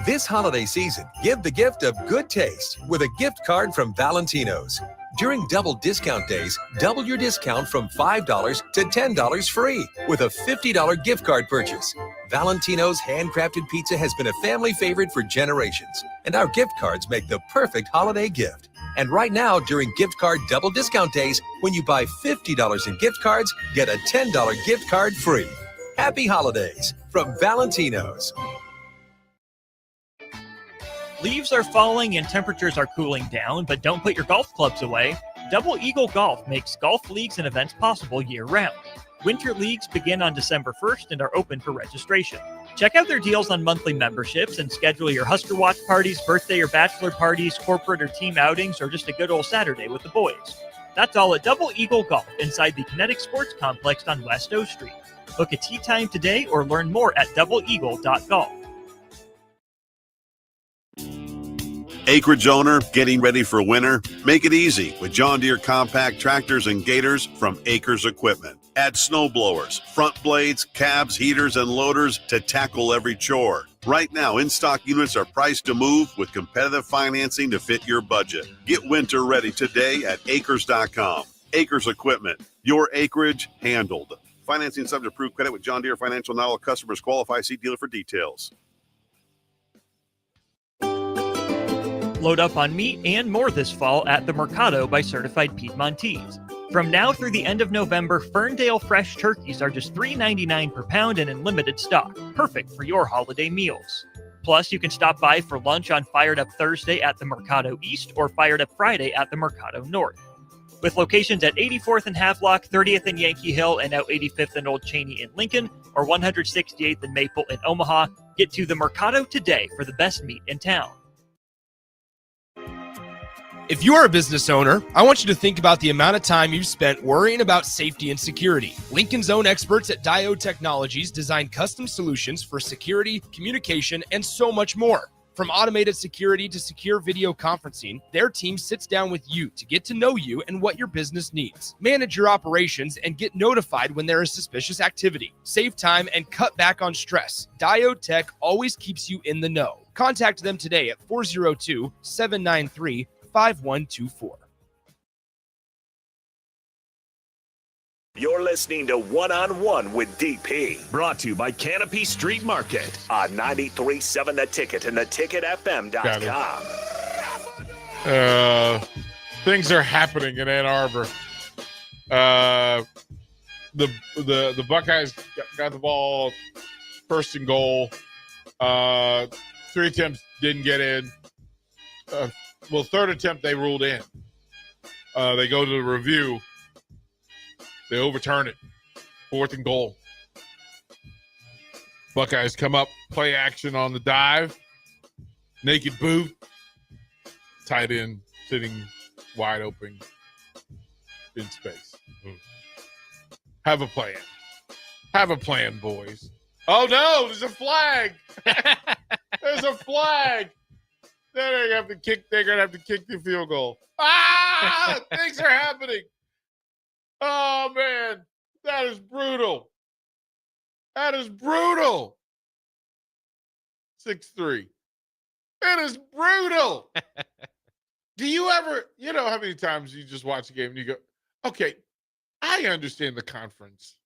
This holiday season, give the gift of good taste with a gift card from Valentino's. During double discount days, double your discount from $5 to $10 free with a $50 gift card purchase. Valentino's handcrafted pizza has been a family favorite for generations, and our gift cards make the perfect holiday gift. And right now, during gift card double discount days, when you buy $50 in gift cards, get a $10 gift card free. Happy holidays from Valentino's. Leaves are falling and temperatures are cooling down, but don't put your golf clubs away. Double Eagle Golf makes golf leagues and events possible year-round. Winter leagues begin on December 1st and are open for registration. Check out their deals on monthly memberships and schedule your Husker Watch parties, birthday or bachelor parties, corporate or team outings, or just a good old Saturday with the boys. That's all at Double Eagle Golf inside the Kinetic Sports Complex on West O Street. Book a tee time today or learn more at doubleeagle.golf. Acreage owner getting ready for winter? Make it easy with John Deere compact tractors and gators from Acres Equipment. Add snow blowers, front blades, cabs, heaters, and loaders to tackle every chore. Right now, in-stock units are priced to move with competitive financing to fit your budget. Get winter ready today at acres.com. Acres Equipment, your acreage handled. Financing subject to approved credit with John Deere Financial. Not all customers qualify. See dealer for details. Load up on meat and more this fall at the Mercado by Certified Piedmontese. From now through the end of November, Ferndale fresh turkeys are just $3.99 per pound and in limited stock, perfect for your holiday meals. Plus, you can stop by for lunch on Fired Up Thursday at the Mercado East or Fired Up Friday at the Mercado North. With locations at 84th and Havelock, 30th and Yankee Hill, and now 85th and Old Cheney in Lincoln, or 168th and Maple in Omaha, get to the Mercado today for the best meat in town. If you are a business owner, I want you to think about the amount of time you've spent worrying about safety and security. Lincoln's own experts at Diode Technologies design custom solutions for security, communication, and so much more. From automated security to secure video conferencing, their team sits down with you to get to know you and what your business needs. Manage your operations and get notified when there is suspicious activity. Save time and cut back on stress. Diode Tech always keeps you in the know. Contact them today at 402-793-5124. You're listening to One on One with DP, brought to you by Canopy Street Market on 93.7 The Ticket and theticketfm.com. Things are happening in Ann Arbor. The Buckeyes got the ball first and goal. 3 attempts didn't get in. Third attempt they ruled in. They go to the review. They overturn it. 4th and goal. Buckeyes come up, play action on the dive. Naked boot. Tight end sitting wide open in space. Have a plan. Have a plan, boys. Oh, no, there's a flag. There's a flag. They're gonna have to kick the field goal. Things are happening. Oh man, that is brutal. That is brutal. 6-3. It is brutal. Do you ever, how many times you just watch a game and you go, okay, I understand the conference.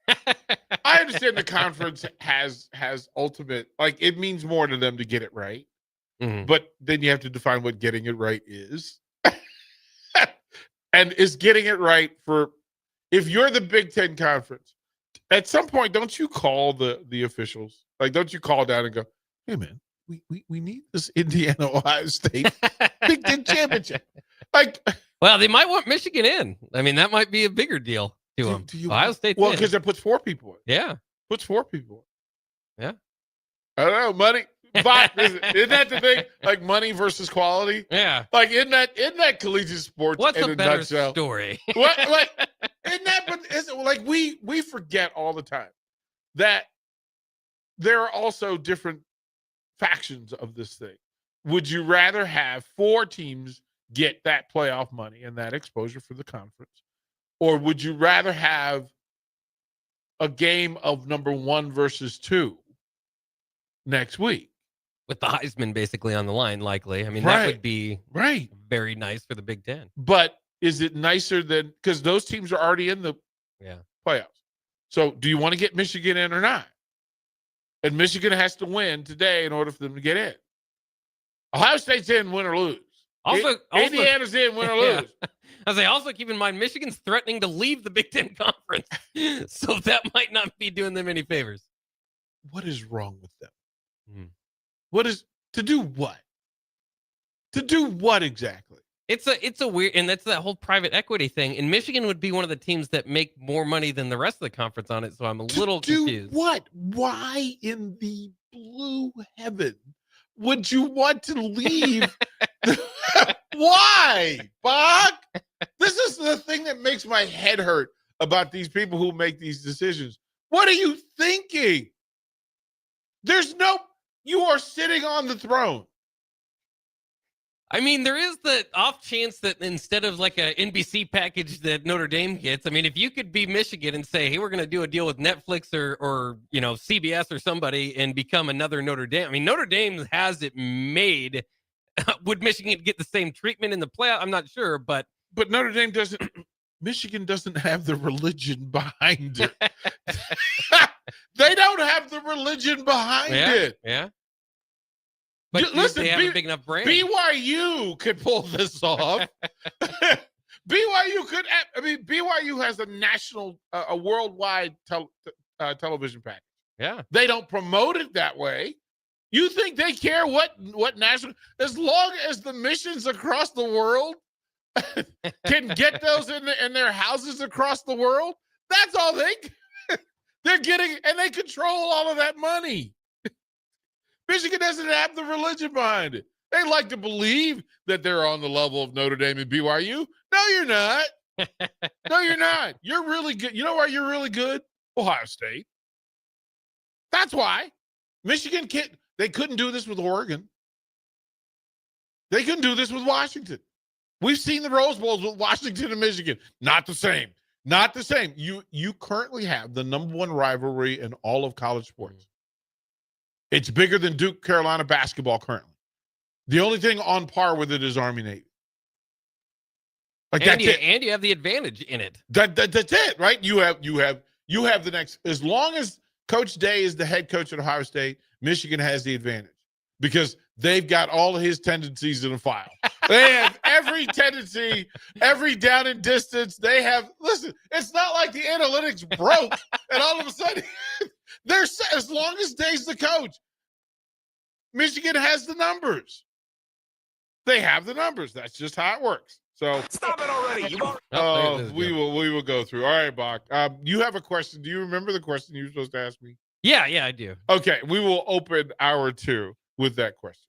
I understand the conference has ultimate, it means more to them to get it right. Mm-hmm. But then you have to define what getting it right is. And is getting it right if you're the Big Ten Conference, at some point, don't you call the officials? Don't you call down and go, hey, man, we need this Indiana-Ohio State Big Ten championship. Well, they might want Michigan in. I mean, that might be a bigger deal to them. Ohio State. Well, because it puts 4 people in. Yeah. Puts 4 people in. Yeah. I don't know, money. But isn't that the thing? Money versus quality? Yeah. Isn't that collegiate sports? What's in a better nutshell? story? What? Isn't that? But we forget all the time that there are also different factions of this thing. Would you rather have 4 teams get that playoff money and that exposure for the conference, or would you rather have a game of number 1 versus 2 next week? With the Heisman basically on the line, likely. I mean, that would be very nice for the Big Ten. But is it nicer than, because those teams are already in the playoffs. So do you want to get Michigan in or not? And Michigan has to win today in order for them to get in. Ohio State's in, win or lose. Also, Indiana's in, win or lose. As I also keep in mind, Michigan's threatening to leave the Big Ten Conference, so that might not be doing them any favors. What is wrong with them? Hmm. What is to do what? To do what exactly? It's a weird, and that's that whole private equity thing. And Michigan would be one of the teams that make more money than the rest of the conference on it. So I'm a little confused. What? Why in the blue heaven would you want to leave? Why, Bach? This is the thing that makes my head hurt about these people who make these decisions. What are you thinking? You are sitting on the throne. I mean, there is the off chance that instead of like a NBC package that Notre Dame gets, I mean, if you could be Michigan and say, hey, we're going to do a deal with Netflix or CBS or somebody and become another Notre Dame. I mean, Notre Dame has it made. Would Michigan get the same treatment in the playoff? I'm not sure, but Notre Dame doesn't. Michigan doesn't have the religion behind it. They don't have the religion behind it. Yeah. But listen, they have a big enough brand. BYU could pull this off. BYU could. I mean, BYU has a national, a worldwide television package. Yeah. They don't promote it that way. You think they care what national? As long as the missions across the world can get those in their houses across the world, that's all they're getting, and they control all of that money. Michigan doesn't have the religion behind it. They like to believe that they're on the level of Notre Dame and BYU. No, you're not. No, you're not. You're really good. You know why you're really good? Ohio State. That's why. Michigan they couldn't do this with Oregon. They couldn't do this with Washington. We've seen the Rose Bowls with Washington and Michigan. Not the same. Not the same. You currently have the number one rivalry in all of college sports. It's bigger than Duke Carolina basketball currently. The only thing on par with it is Army Navy. Like and you have the advantage in it. That's it, right? You have the next. As long as Coach Day is the head coach at Ohio State, Michigan has the advantage because they've got all of his tendencies in a file. They have every tendency, every down and distance. They have. Listen, it's not like the analytics broke and all of a sudden. They're as long as Day's the coach, Michigan has the numbers. They have the numbers. That's just how it works. So stop it already. We will go through. All right, Bach. You have a question. Do you remember the question you were supposed to ask me? Yeah, I do. Okay, we will open hour 2 with that question.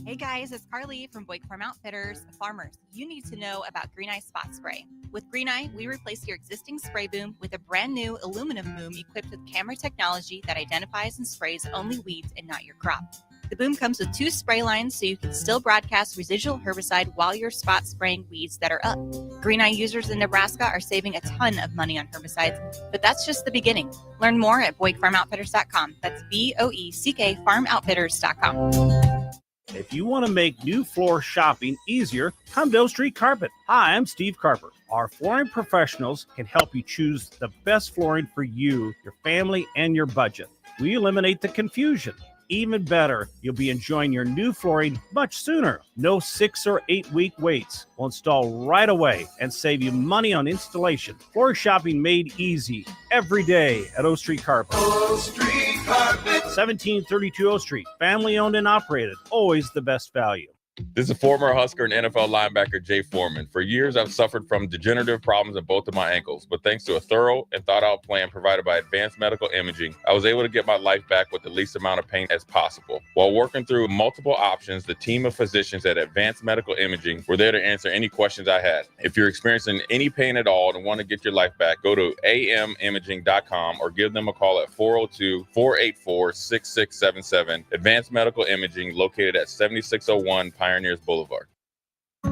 Hey guys, it's Carly from Boyk Farm Outfitters. Farmers, you need to know about Green Eye Spot Spray. With Green Eye, we replace your existing spray boom with a brand new aluminum boom equipped with camera technology that identifies and sprays only weeds and not your crop. The boom comes with 2 spray lines so you can still broadcast residual herbicide while you're spot spraying weeds that are up. Green Eye users in Nebraska are saving a ton of money on herbicides, but that's just the beginning. Learn more at BoykFarmOutfitters.com. That's BOECK FarmOutfitters.com. If you want to make new floor shopping easier, come to O Street Carpet. Hi, I'm Steve Carper. Our flooring professionals can help you choose the best flooring for you, your family, and your budget. We eliminate the confusion. Even better, you'll be enjoying your new flooring much sooner. No 6 or 8 week waits. We'll install right away and save you money on installation. Floor shopping made easy every day at O Street Carpet. O Street Carpet. 1732 O Street. Family owned and operated. Always the best value. This is former Husker and NFL linebacker Jay Foreman. For years, I've suffered from degenerative problems in both of my ankles, but thanks to a thorough and thought-out plan provided by Advanced Medical Imaging, I was able to get my life back with the least amount of pain as possible. While working through multiple options, the team of physicians at Advanced Medical Imaging were there to answer any questions I had. If you're experiencing any pain at all and want to get your life back, go to amimaging.com or give them a call at 402-484-6677. Advanced Medical Imaging, located at 7601 Pioneers Boulevard.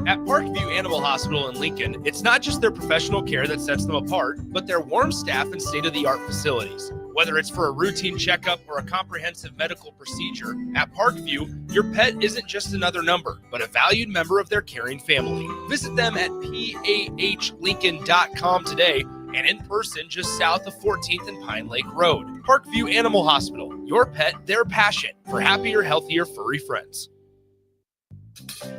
At Parkview Animal Hospital in Lincoln, it's not just their professional care that sets them apart, but their warm staff and state-of-the-art facilities. Whether it's for a routine checkup or a comprehensive medical procedure, at Parkview, your pet isn't just another number, but a valued member of their caring family. Visit them at pahlincoln.com today and in person just south of 14th and Pine Lake Road. Parkview Animal Hospital, your pet, their passion for happier, healthier, furry friends.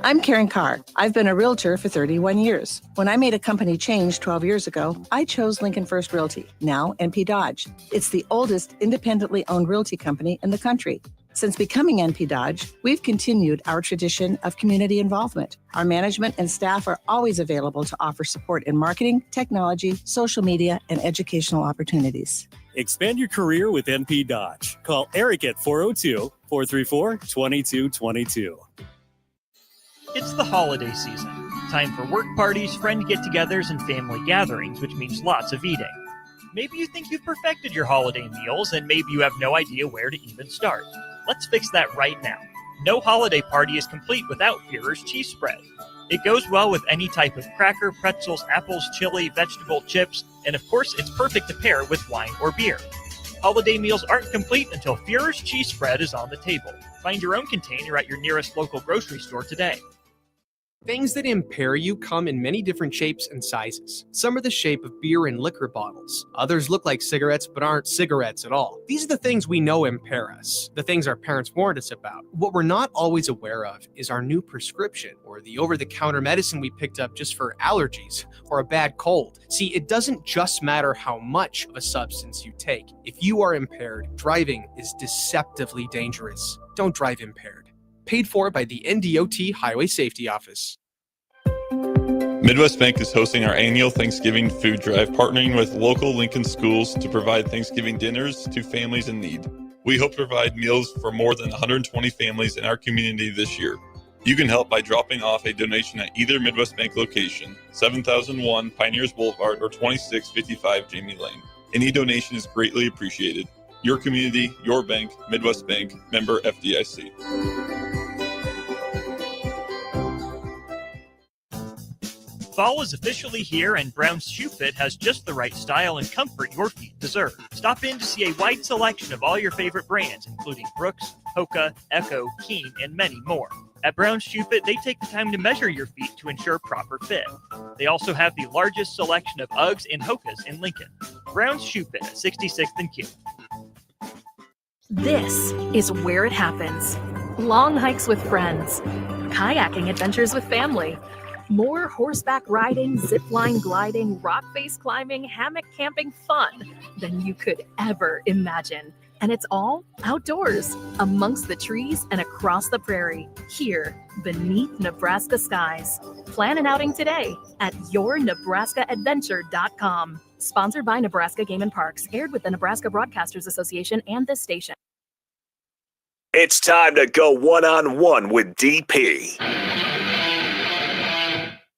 I'm Karen Carr. I've been a realtor for 31 years. When I made a company change 12 years ago, I chose Lincoln First Realty, now NP Dodge. It's the oldest independently owned realty company in the country. Since becoming NP Dodge, we've continued our tradition of community involvement. Our management and staff are always available to offer support in marketing, technology, social media, and educational opportunities. Expand your career with NP Dodge. Call Eric at 402-434-2222. It's the holiday season. Time for work parties, friend get-togethers, and family gatherings, which means lots of eating. Maybe you think you've perfected your holiday meals, and maybe you have no idea where to even start. Let's fix that right now. No holiday party is complete without Führer's cheese spread. It goes well with any type of cracker, pretzels, apples, chili, vegetable, chips, and of course, it's perfect to pair with wine or beer. Holiday meals aren't complete until Führer's cheese spread is on the table. Find your own container at your nearest local grocery store today. Things that impair you come in many different shapes and sizes. Some are the shape of beer and liquor bottles. Others look like cigarettes but aren't cigarettes at all. These are the things we know impair us, the things our parents warned us about. What we're not always aware of is our new prescription or the over-the-counter medicine we picked up just for allergies or a bad cold. See, it doesn't just matter how much of a substance you take. If you are impaired, driving is deceptively dangerous. Don't drive impaired. Paid for by the NDOT Highway Safety Office. Midwest Bank is hosting our annual Thanksgiving food drive, partnering with local Lincoln schools to provide Thanksgiving dinners to families in need. We hope to provide meals for more than 120 families in our community this year. You can help by dropping off a donation at either Midwest Bank location, 7001 Pioneers Boulevard or 2655 Jamie Lane. Any donation is greatly appreciated. Your community, your bank, Midwest Bank, member FDIC. Fall is officially here, and Brown's Shoe Fit has just the right style and comfort your feet deserve. Stop in to see a wide selection of all your favorite brands, including Brooks, Hoka, Echo, Keen, and many more. At Brown's Shoe Fit, they take the time to measure your feet to ensure proper fit. They also have the largest selection of Uggs and Hokas in Lincoln. Brown's Shoe Fit at 66th and Q. This is where it happens. Long hikes with friends, kayaking adventures with family, more horseback riding, zipline gliding, rock face climbing, hammock camping fun than you could ever imagine. And it's all outdoors, amongst the trees and across the prairie, here beneath Nebraska skies. Plan an outing today at yournebraskaadventure.com. Sponsored by Nebraska Game and Parks, aired with the Nebraska Broadcasters Association and this station. It's time to go one-on-one with DP.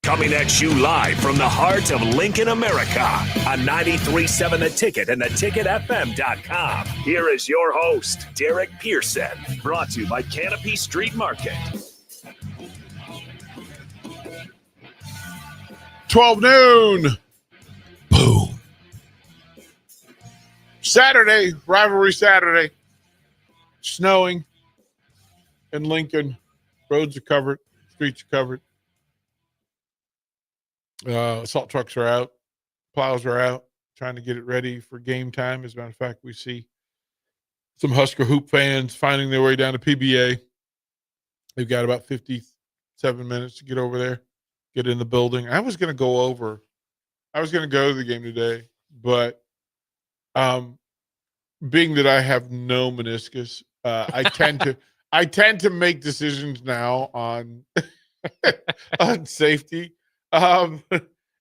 Coming at you live from the heart of Lincoln, America, on 93.7 The Ticket and theticketfm.com. Here is your host, Derek Pearson, brought to you by Canopy Street Market. 12 noon. Boom. Saturday, rivalry Saturday. Snowing in Lincoln. Roads are covered. Streets are covered. Assault trucks are out. Plows are out. Trying to get it ready for game time. As a matter of fact, we see some Husker Hoop fans finding their way down to PBA. They've got about 57 minutes to get over there, get in the building. I was going to go to the game today, but being that I have no meniscus, I tend to make decisions now on on safety.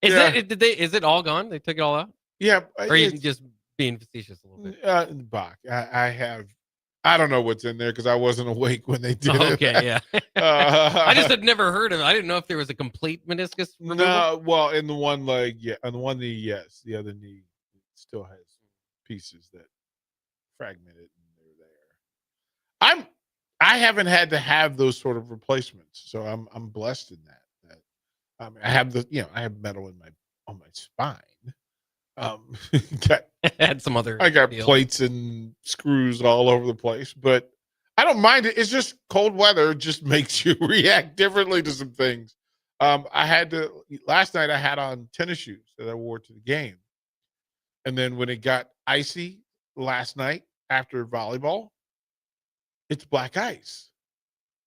Is it all gone? They took it all out? Yeah. Or are you just being facetious a little bit? Bach, I don't know what's in there because I wasn't awake when they did it. Okay, yeah. I just had never heard of it. I didn't know if there was a complete meniscus removal. No, well, in the one leg, yeah. On the one knee, yes. The other knee still has pieces that fragmented and they're there. I haven't had to have those sort of replacements, so I'm blessed in that. I have I have metal on my spine. Had some other. I got deal. plates and screws all over the place, but I don't mind it. It's just cold weather just makes you react differently to some things. Last night I had on tennis shoes that I wore to the game. And then when it got icy last night after volleyball, it's black ice.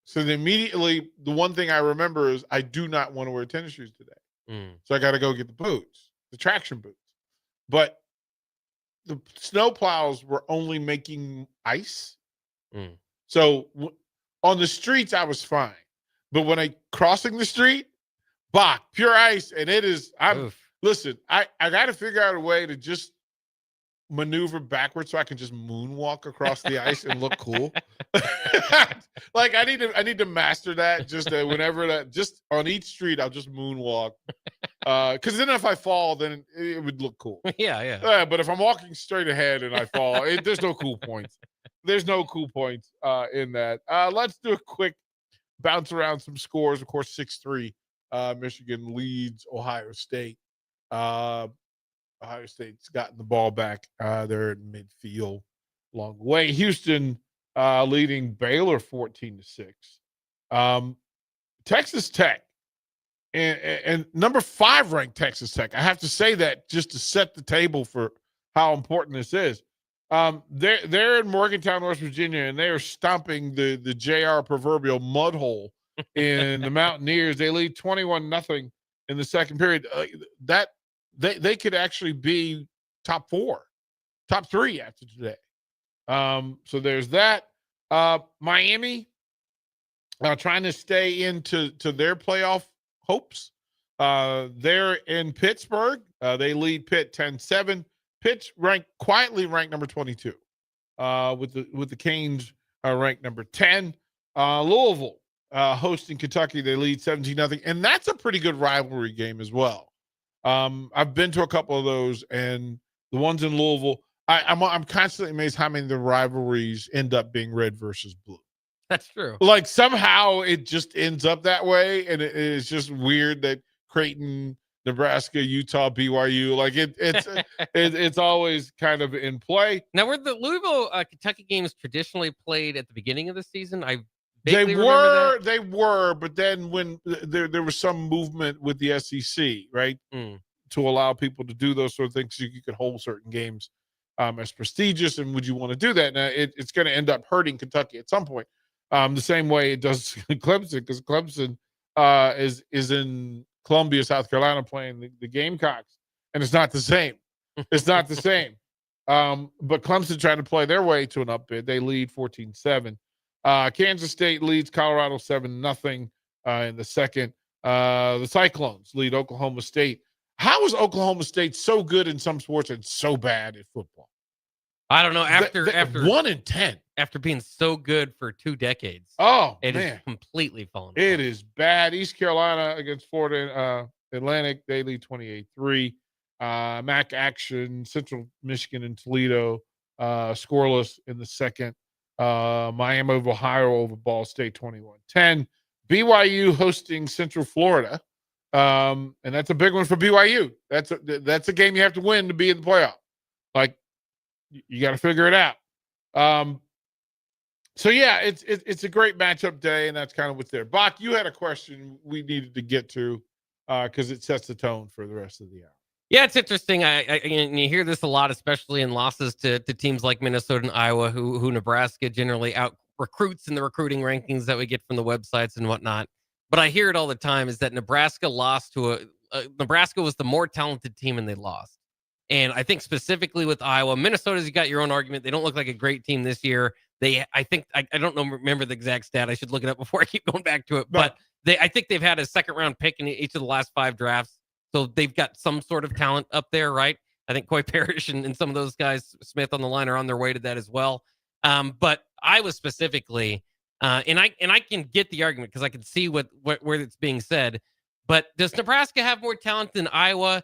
So then immediately, the one thing I remember is I do not want to wear tennis shoes today. Mm. So I got to go get the boots, the traction boots. But the snow plows were only making ice. Mm. So on the streets, I was fine. But when I crossing the street, pure ice. And it is, listen, I got to figure out a way to just maneuver backwards so I can just moonwalk across the ice and look cool. Like I need to master that. Just just on each street, I'll just moonwalk. Because then if I fall, then it would look cool. Yeah. But if I'm walking straight ahead and I fall, there's no cool points. There's no cool points in that. Let's do a quick bounce around some scores. Of course, 6-3. Michigan leads Ohio State. Ohio State's gotten the ball back. They're in midfield along the way. Houston leading Baylor 14-6. Texas Tech and number 5 ranked Texas Tech. I have to say that just to set the table for how important this is. They're in Morgantown, West Virginia, and they are stomping the JR proverbial mud hole in the Mountaineers. They lead 21-0 in the second period. They could actually be top 4, top 3 after today. So there's that. Miami trying to stay into their playoff hopes. They're in Pittsburgh. They lead Pitt 10-7. Pitt quietly ranked number 22. With the Canes ranked number 10. Louisville hosting Kentucky. They lead 17-0, and that's a pretty good rivalry game as well. I've been to a couple of those, and the ones in Louisville, I'm constantly amazed how many of the rivalries end up being red versus blue. That's true. Like somehow it just ends up that way, and it's just weird that Creighton, Nebraska, Utah, BYU, like it's always kind of in play. Now, were the Louisville Kentucky games traditionally played at the beginning of the season? They were, but then when there was some movement with the SEC, right, to allow people to do those sort of things, so you could hold certain games as prestigious. And would you want to do that? Now it's going to end up hurting Kentucky at some point, the same way it does Clemson, because Clemson is in Columbia, South Carolina, playing the Gamecocks, and it's not the same. It's not the same. But Clemson trying to play their way to an upbid. They lead 14-7. Kansas State leads Colorado 7-0 in the second. The Cyclones lead Oklahoma State. How is Oklahoma State so good in some sports and so bad at football? I don't know. After 1-10, after being so good for 2 decades, it is completely fallen apart. It is bad. East Carolina against Florida Atlantic, they lead 28-3. MAC action, Central Michigan and Toledo scoreless in the second. Miami of Ohio over Ball State 21-10. BYU hosting Central Florida, and that's a big one for BYU. That's a game you have to win to be in the playoff. Like you got to figure it out. So yeah, it's a great matchup day, and that's kind of what's there. Bach, you had a question we needed to get to because it sets the tone for the rest of the hour. Yeah, it's interesting. And you hear this a lot, especially in losses to teams like Minnesota and Iowa, who Nebraska generally out recruits in the recruiting rankings that we get from the websites and whatnot. But I hear it all the time is that Nebraska lost to Nebraska was the more talented team and they lost. And I think specifically with Iowa, Minnesota's, you got your own argument. They don't look like a great team this year. I don't remember the exact stat. I should look it up before I keep going back to it. But I think they've had a second round pick in each of the last 5 drafts. So they've got some sort of talent up there, right? I think Coy Parrish and some of those guys, Smith on the line, are on their way to that as well. But Iowa specifically, and I can get the argument because I can see where it's being said. But does Nebraska have more talent than Iowa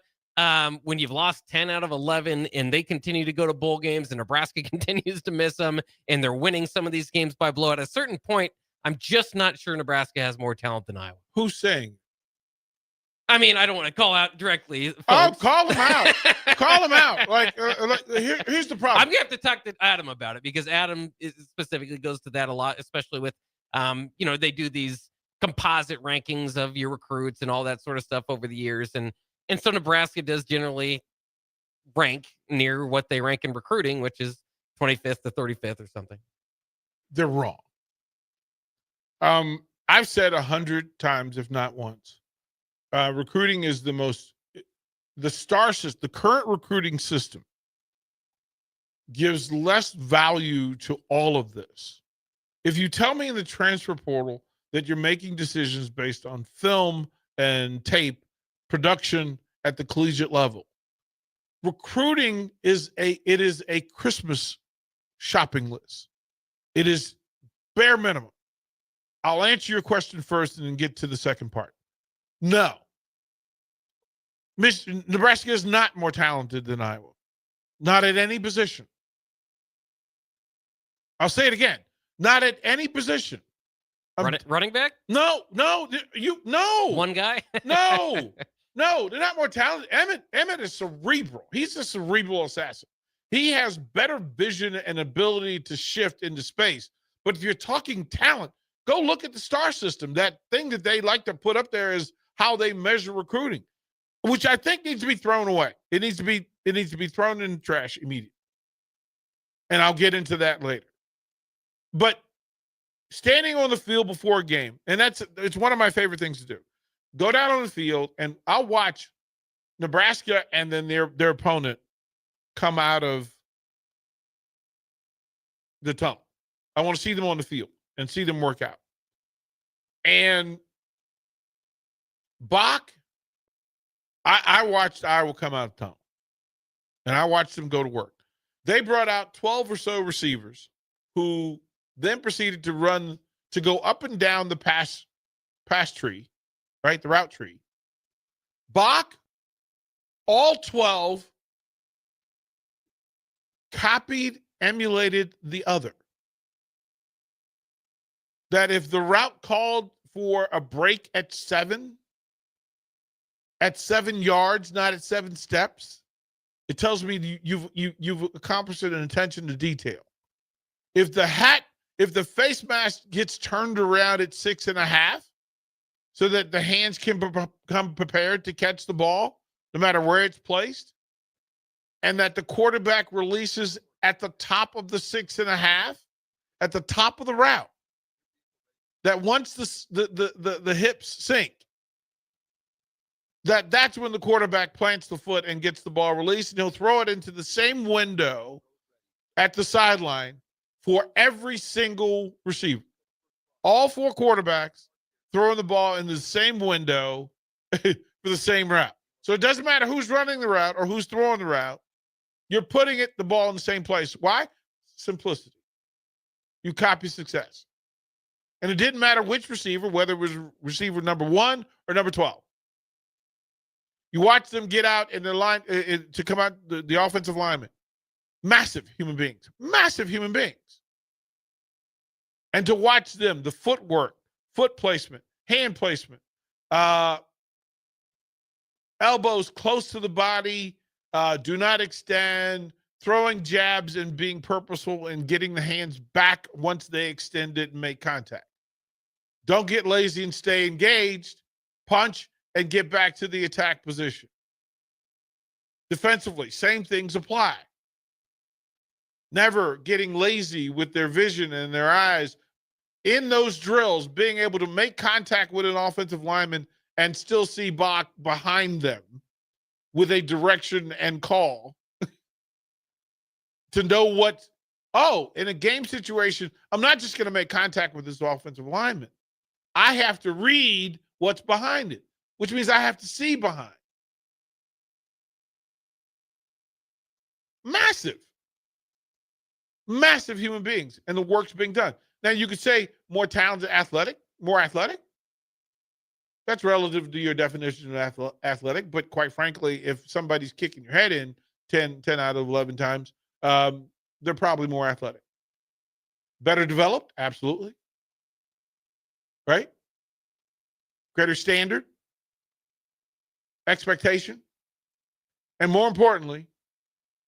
when you've lost 10 out of 11 and they continue to go to bowl games and Nebraska continues to miss them and they're winning some of these games by blowout? At a certain point, I'm just not sure Nebraska has more talent than Iowa. Who's saying? I mean, I don't want to call out directly. Folks. Oh, call him out. Call him out. Like, here's the problem. I'm going to have to talk to Adam about it because Adam specifically goes to that a lot, especially with, they do these composite rankings of your recruits and all that sort of stuff over the years. And so Nebraska does generally rank near what they rank in recruiting, which is 25th to 35th or something. They're wrong. I've said 100 times, if not once, recruiting is the star system, the current recruiting system gives less value to all of this. If you tell me in the transfer portal that you're making decisions based on film and tape production at the collegiate level, recruiting is a Christmas shopping list. It is bare minimum. I'll answer your question first and then get to the second part. No. Nebraska is not more talented than Iowa. Not at any position. I'll say it again. Not at any position. Running back? No. One guy? No, they're not more talented. Emmett is cerebral. He's a cerebral assassin. He has better vision and ability to shift into space. But if you're talking talent, go look at the star system. That thing that they like to put up there is how they measure recruiting, which I think needs to be thrown away. It needs to be thrown in the trash immediately. And I'll get into that later. But standing on the field before a game, and it's one of my favorite things to do. Go down on the field, and I'll watch Nebraska and then their opponent come out of the tunnel. I want to see them on the field and see them work out. And Bach, I watched Iowa come out of the tunnel, and I watched them go to work. They brought out 12 or so receivers who then proceeded to go up and down the pass tree, right? The route tree. Bach, all 12 copied, emulated the other. That if the route called for a break at 7 yards, not at 7 steps, it tells me you've accomplished an attention to detail. If the face mask gets turned around at 6.5 so that the hands can become prepared to catch the ball no matter where it's placed, and that the quarterback releases at the top of the 6.5, at the top of the route, that once the hips sink, that's when the quarterback plants the foot and gets the ball released, and he'll throw it into the same window at the sideline for every single receiver. All 4 quarterbacks throwing the ball in the same window for the same route. So it doesn't matter who's running the route or who's throwing the route. You're putting the ball in the same place. Why? Simplicity. You copy success. And it didn't matter which receiver, whether it was receiver number 1 or number 12. You watch them get out in their line to come out the offensive linemen. Massive human beings. Massive human beings. And to watch them, the footwork, foot placement, hand placement, elbows close to the body, do not extend, throwing jabs and being purposeful and getting the hands back once they extend it and make contact. Don't get lazy and stay engaged. Punch and get back to the attack position. Defensively, same things apply. Never getting lazy with their vision and their eyes. In those drills, being able to make contact with an offensive lineman and still see Bach behind them with a direction and call to know in a game situation, I'm not just going to make contact with this offensive lineman. I have to read what's behind it, which means I have to see behind. Massive human beings, and the work's being done. Now, you could say more talented, more athletic. That's relative to your definition of athletic, but quite frankly, if somebody's kicking your head in 10 out of 11 times, they're probably more athletic. Better developed? Absolutely. Right? Greater standard, expectation, and more importantly,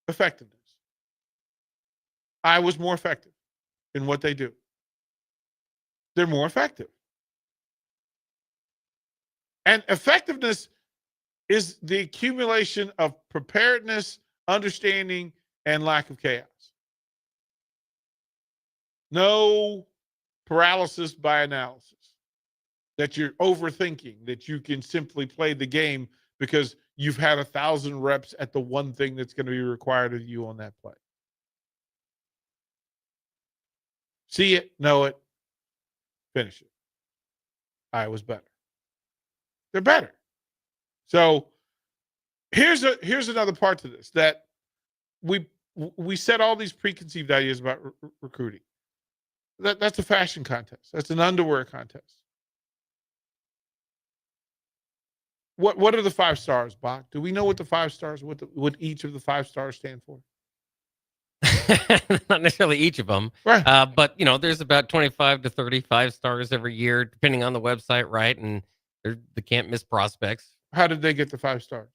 effectiveness. I was more effective in what they do. They're more effective. And effectiveness is the accumulation of preparedness, understanding, and lack of chaos. No paralysis by analysis, that you're overthinking, that you can simply play the game because you've had 1,000 reps at the one thing that's going to be required of you on that play. See it, know it, finish it. Iowa's better. They're better. So here's another part to this, that we set all these preconceived ideas about recruiting. That's a fashion contest. That's an underwear contest. What are the 5 stars, Bach? Do we know what the 5 stars, what each of the 5 stars stand for? Not necessarily each of them, right? But there's about 25 to 35 stars every year, depending on the website, right? And they're the can't miss prospects. How did they get the 5 stars?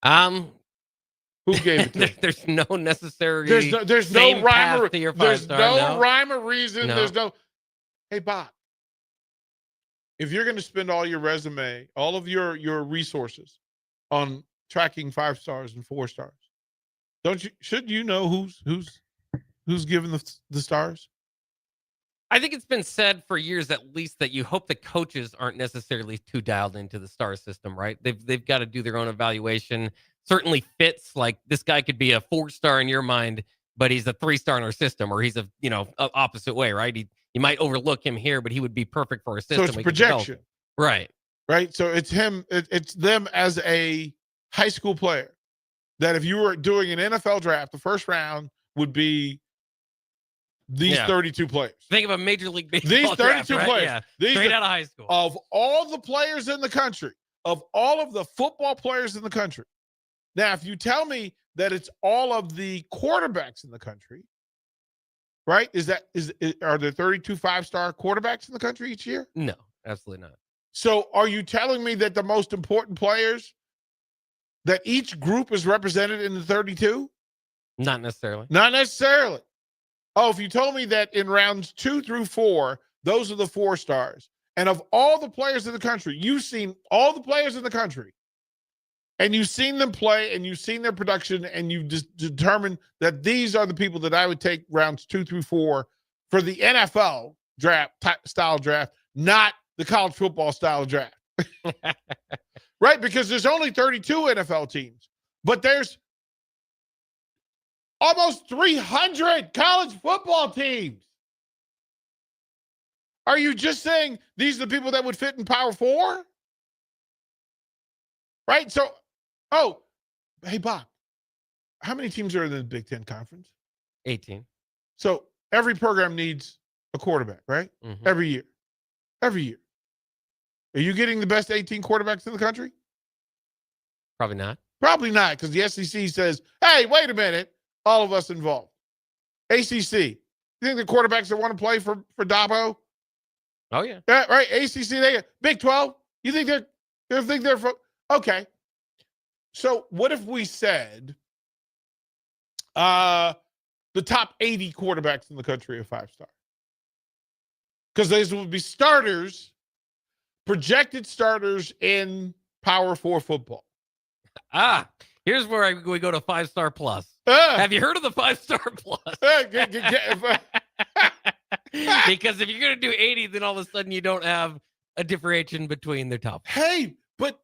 Who gave it to them? There's no necessary. There's no rhyme or there's no rhyme or reason. No. There's no. Hey, Bob, if you're going to spend all your resume, all of your resources on tracking 5 stars and 4 stars, should you know who's given the stars? I think it's been said for years, at least, that you hope the coaches aren't necessarily too dialed into the star system, right? They've got to do their own evaluation. Certainly fits, like this guy could be a 4-star in your mind, but he's a 3-star in our system, or he's a opposite way, right? You might overlook him here, but he would be perfect for our system. So it's projection, right? Right. So it's him. It's them as a high school player. That if you were doing an NFL draft, the first round would be these 32 players. Think of a Major League Baseball These 32 draft, right? players. Yeah. These Straight out of high school. Of all the players in the country, of all of the football players in the country. Now, if you tell me that it's all of the quarterbacks in the country, right? Are there 32 5-star quarterbacks in the country each year? No, absolutely not. So are you telling me that the most important players, that each group is represented in the 32? Not necessarily. Not necessarily. Oh, if you told me that in rounds 2 through 4, those are the 4 stars, and of all the players in the country, you've seen all the players in the country, and you've seen them play, and you've seen their production, and you've just determined that these are the people that I would take rounds 2 through 4 for the NFL style draft, not the college football style draft. Right? Because there's only 32 NFL teams, but there's almost 300 college football teams. Are you just saying these are the people that would fit in Power 4? Right? So, hey, Bob, how many teams are in the Big Ten Conference? 18. So every program needs a quarterback, right? Mm-hmm. Every year. Every year. Are you getting the best 18 quarterbacks in the country? Probably not. Probably not, because the SEC says, hey, wait a minute, all of us involved. ACC, you think the quarterbacks that want to play for Dabo? Oh, yeah. Yeah, right, ACC, Big 12, you think they're okay. So what if we said the top 80 quarterbacks in the country are 5-star? Because those would be starters, projected starters in Power 4 football. Here's where we go to 5-star plus. Have you heard of the 5-star plus? Because if you're going to do 80, then all of a sudden you don't have a differentiation between their top. Hey, but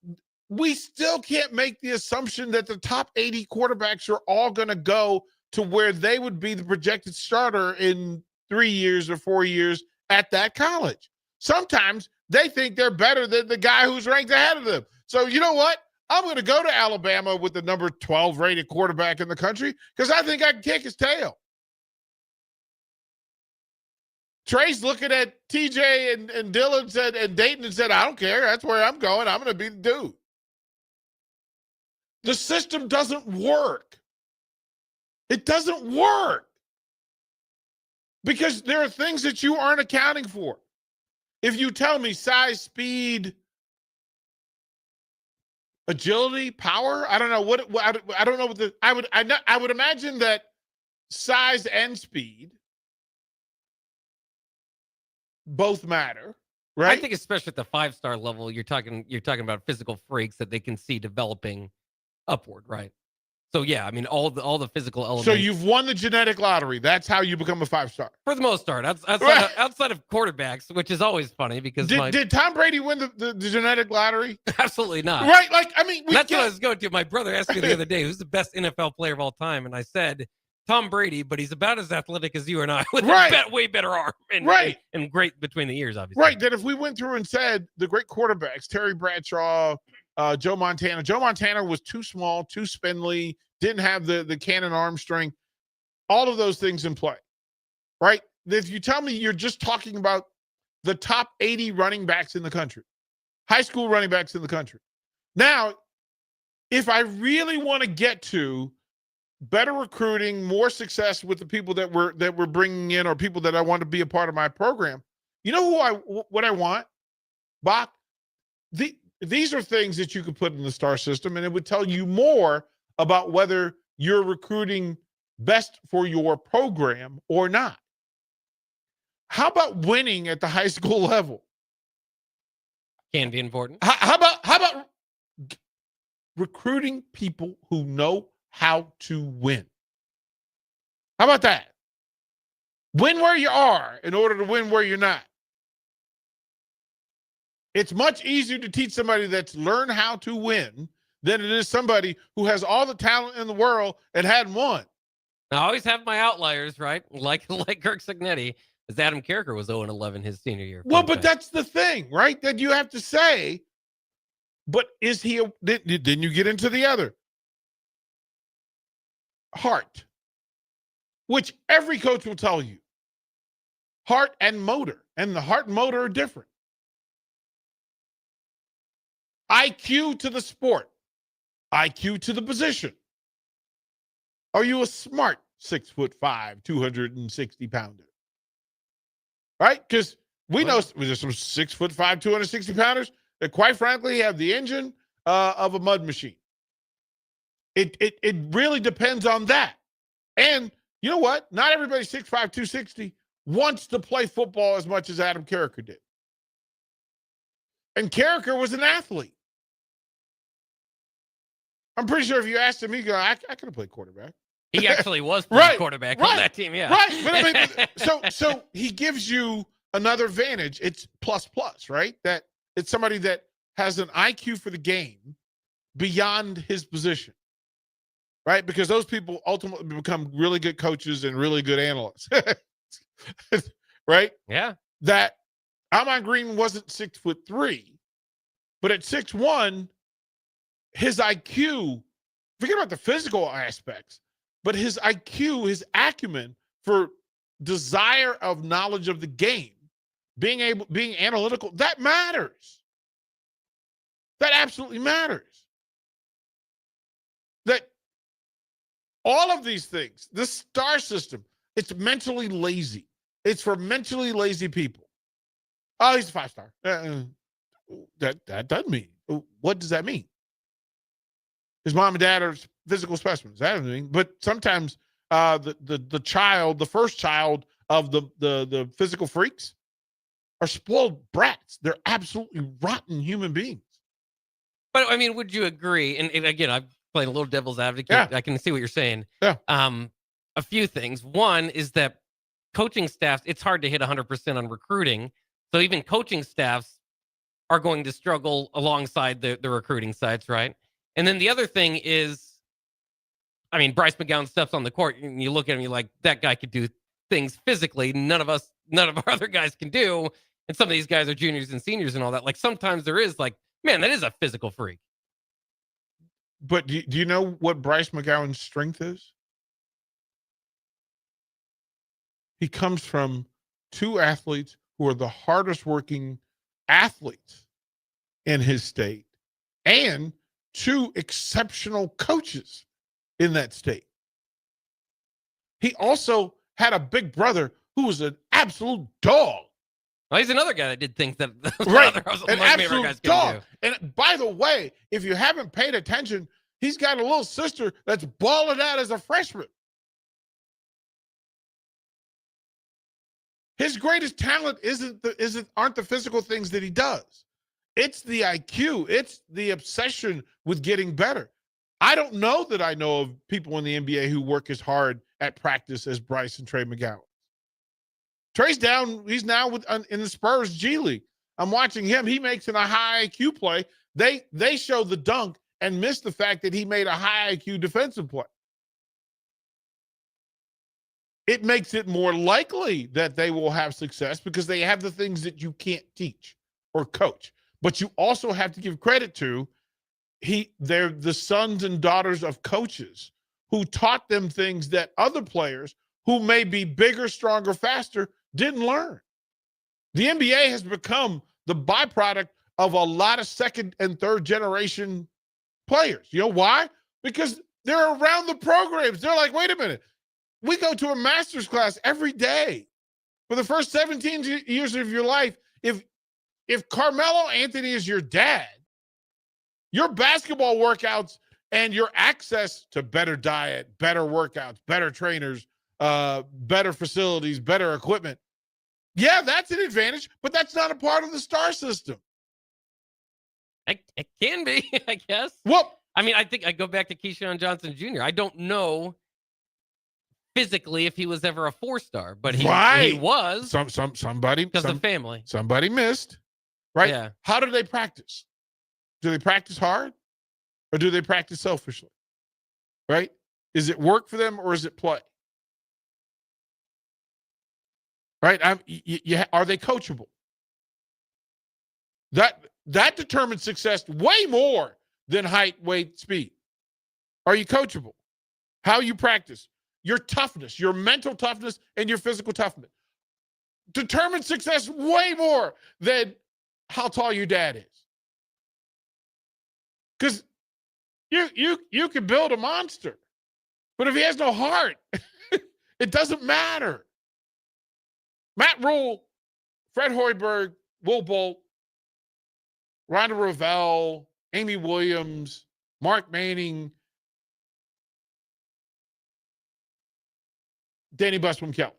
we still can't make the assumption that the top 80 quarterbacks are all going to go to where they would be the projected starter in 3 years or 4 years at that college. Sometimes they think they're better than the guy who's ranked ahead of them. So you know what? I'm going to go to Alabama with the number 12 rated quarterback in the country because I think I can kick his tail. Trey's looking at TJ and Dylan and Dayton and said, I don't care. That's where I'm going. I'm going to be the dude. The system doesn't work. It doesn't work. Because there are things that you aren't accounting for. If you tell me size, speed, agility, power, I don't know I don't know what I would imagine that size and speed both matter, right? I think especially at the 5-star level, you're talking about physical freaks that they can see developing upward, right? So yeah, I mean all the physical elements. So you've won the genetic lottery. That's how you become a 5-star. For the most part, outside of quarterbacks, which is always funny because did Tom Brady win the genetic lottery? Absolutely not. Right? Like, I mean, that's what I was going to. My brother asked me the other day, who's the best NFL player of all time? And I said, Tom Brady, but he's about as athletic as you and I with a way better arm and great between the ears, obviously. Right. That if we went through and said the great quarterbacks, Terry Bradshaw, Joe Montana. Joe Montana was too small, too spindly, didn't have the cannon arm strength. All of those things in play, right? If you tell me you're just talking about the top 80 running backs in the country, high school running backs in the country. Now, if I really want to get to better recruiting, more success with the people that we're bringing in or people that I want to be a part of my program, you know what I want, Bach? These are things that you could put in the STAR system, and it would tell you more about whether you're recruiting best for your program or not. How about winning at the high school level? Can be important. How about recruiting people who know how to win? How about that? Win where you are in order to win where you're not. It's much easier to teach somebody that's learned how to win than it is somebody who has all the talent in the world and hadn't won. I always have my outliers, right? Like Kirk Signetti, as Adam Carricker was 0-11 his senior year. Well, but that's the thing, right? That you have to say, but is he, then you get into the other. Heart, which every coach will tell you. Heart and motor, and the heart and motor are different. IQ to the sport, IQ to the position. Are you a smart 6'5", 260 pounder? Right? Because we know there's some 6'5", 260 pounders that, quite frankly, have the engine of a mud machine. It really depends on that. And you know what? Not everybody 6'5", 260 wants to play football as much as Adam Carricker did. And Carricker was an athlete. I'm pretty sure if you asked him, he'd go, I could have played quarterback. He actually was playing quarterback on that team, yeah. Right. But I mean, so he gives you another advantage. It's plus, right? That it's somebody that has an IQ for the game beyond his position. Right? Because those people ultimately become really good coaches and really good analysts. Right? Yeah. That Ahman Green wasn't 6'3", but at 6'1", his IQ, forget about the physical aspects, but his IQ, his acumen for desire of knowledge of the game, being analytical, that matters. That absolutely matters. That all of these things, the STAR system, it's mentally lazy. It's for mentally lazy people. Oh, he's a 5-star. That doesn't mean. What does that mean? His mom and dad are physical specimens. That doesn't mean. But sometimes the first child of the physical freaks are spoiled brats. They're absolutely rotten human beings. But I mean, would you agree? And again, I'm playing a little devil's advocate. Yeah. I can see what you're saying. Yeah. A few things. One is that coaching staffs, it's hard to hit 100% on recruiting. So even coaching staffs are going to struggle alongside the recruiting sites, right? And then the other thing is, I mean, Bryce McGowan steps on the court and you look at him, you're like, that guy could do things physically none of our other guys can do. And some of these guys are juniors and seniors and all that. Like sometimes there is like, man, that is a physical freak. But do you know what Bryce McGowan's strength is? He comes from two athletes who are the hardest working athletes in his state and two exceptional coaches in that state. He also had a big brother who was an absolute dog. Well, he's another guy that did things that right, an absolute dog. And by the way, if you haven't paid attention, he's got a little sister that's balling out as a freshman. His greatest talent aren't the physical things that he does. It's the IQ. It's the obsession with getting better. I don't know that I know of people in the NBA who work as hard at practice as Bryce and Trey McGowan. Trey's down. He's now in the Spurs G League. I'm watching him. He makes a high IQ play. They show the dunk and miss the fact that he made a high IQ defensive play. It makes it more likely that they will have success because they have the things that you can't teach or coach. But you also have to give credit to they're the sons and daughters of coaches who taught them things that other players who may be bigger, stronger, faster didn't learn. The NBA has become the byproduct of a lot of second and third generation players. You know why? Because they're around the programs. They're like, wait a minute. We go to a master's class every day. For the first 17 years of your life, if Carmelo Anthony is your dad, your basketball workouts and your access to better diet, better workouts, better trainers, better facilities, better equipment, yeah, that's an advantage, but that's not a part of the star system. It can be, I guess. Well, I mean, I think I go back to Keyshawn Johnson Jr. I don't know physically if he was ever a 4-star, but he was. Somebody because of family. Somebody missed, right? Yeah. How do they practice? Do they practice hard, or do they practice selfishly? Right? Is it work for them, or is it play? Right? Are they coachable? That determines success way more than height, weight, speed. Are you coachable? How you practice? Your toughness, your mental toughness, and your physical toughness determines success way more than how tall your dad is. Because you can build a monster, but if he has no heart, it doesn't matter. Matt Rule, Fred Hoiberg, Will Bolt, Ronda Revelle, Amy Williams, Mark Manning, Danny Busman Kelly.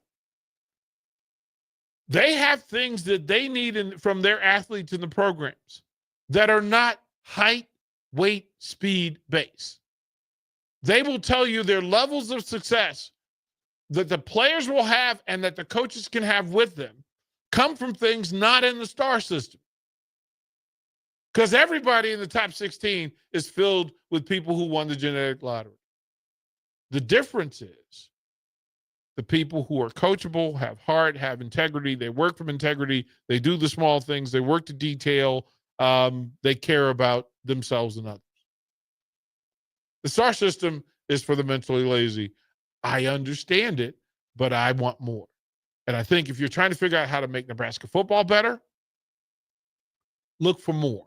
They have things that they need from their athletes in the programs that are not height, weight, speed based. They will tell you their levels of success that the players will have and that the coaches can have with them come from things not in the star system. Because everybody in the top 16 is filled with people who won the genetic lottery. The difference is the people who are coachable, have heart, have integrity, they work from integrity, they do the small things, they work to detail, they care about themselves and others. The star system is for the mentally lazy. I understand it, but I want more. And I think if you're trying to figure out how to make Nebraska football better, look for more.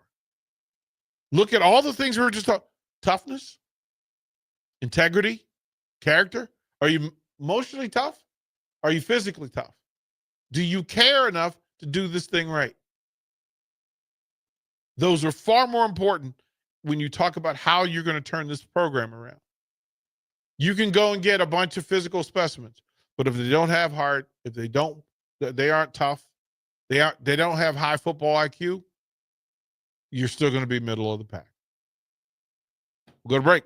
Look at all the things we were just talking. Toughness, integrity, character. Are you emotionally tough? Are you physically tough? Do you care enough to do this thing right? Those are far more important when you talk about how you're going to turn this program around. You can go and get a bunch of physical specimens, but if they don't have heart, if they aren't tough, they don't have high football IQ, you're still going to be middle of the pack. We'll go to break.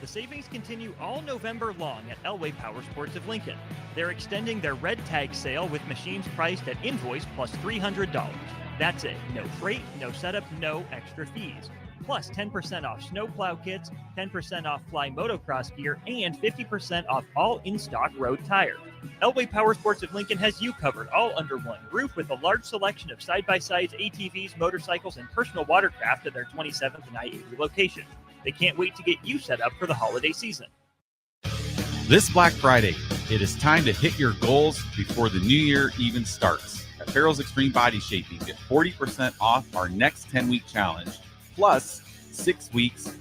The savings continue all November long at Elway Power Sports of Lincoln. They're extending their red tag sale with machines priced at invoice plus $300. That's it. No freight, no setup, no extra fees. Plus 10% off snowplow kits, 10% off fly motocross gear, and 50% off all in-stock road tires. Elway Power Sports of Lincoln has you covered all under one roof with a large selection of side-by-sides, ATVs, motorcycles, and personal watercraft at their 27th and I-80 location. They can't wait to get you set up for the holiday season. This Black Friday, it is time to hit your goals before the new year even starts. At Farrell's Extreme Body Shaping, get 40% off our next 10-week challenge, plus 6 weeks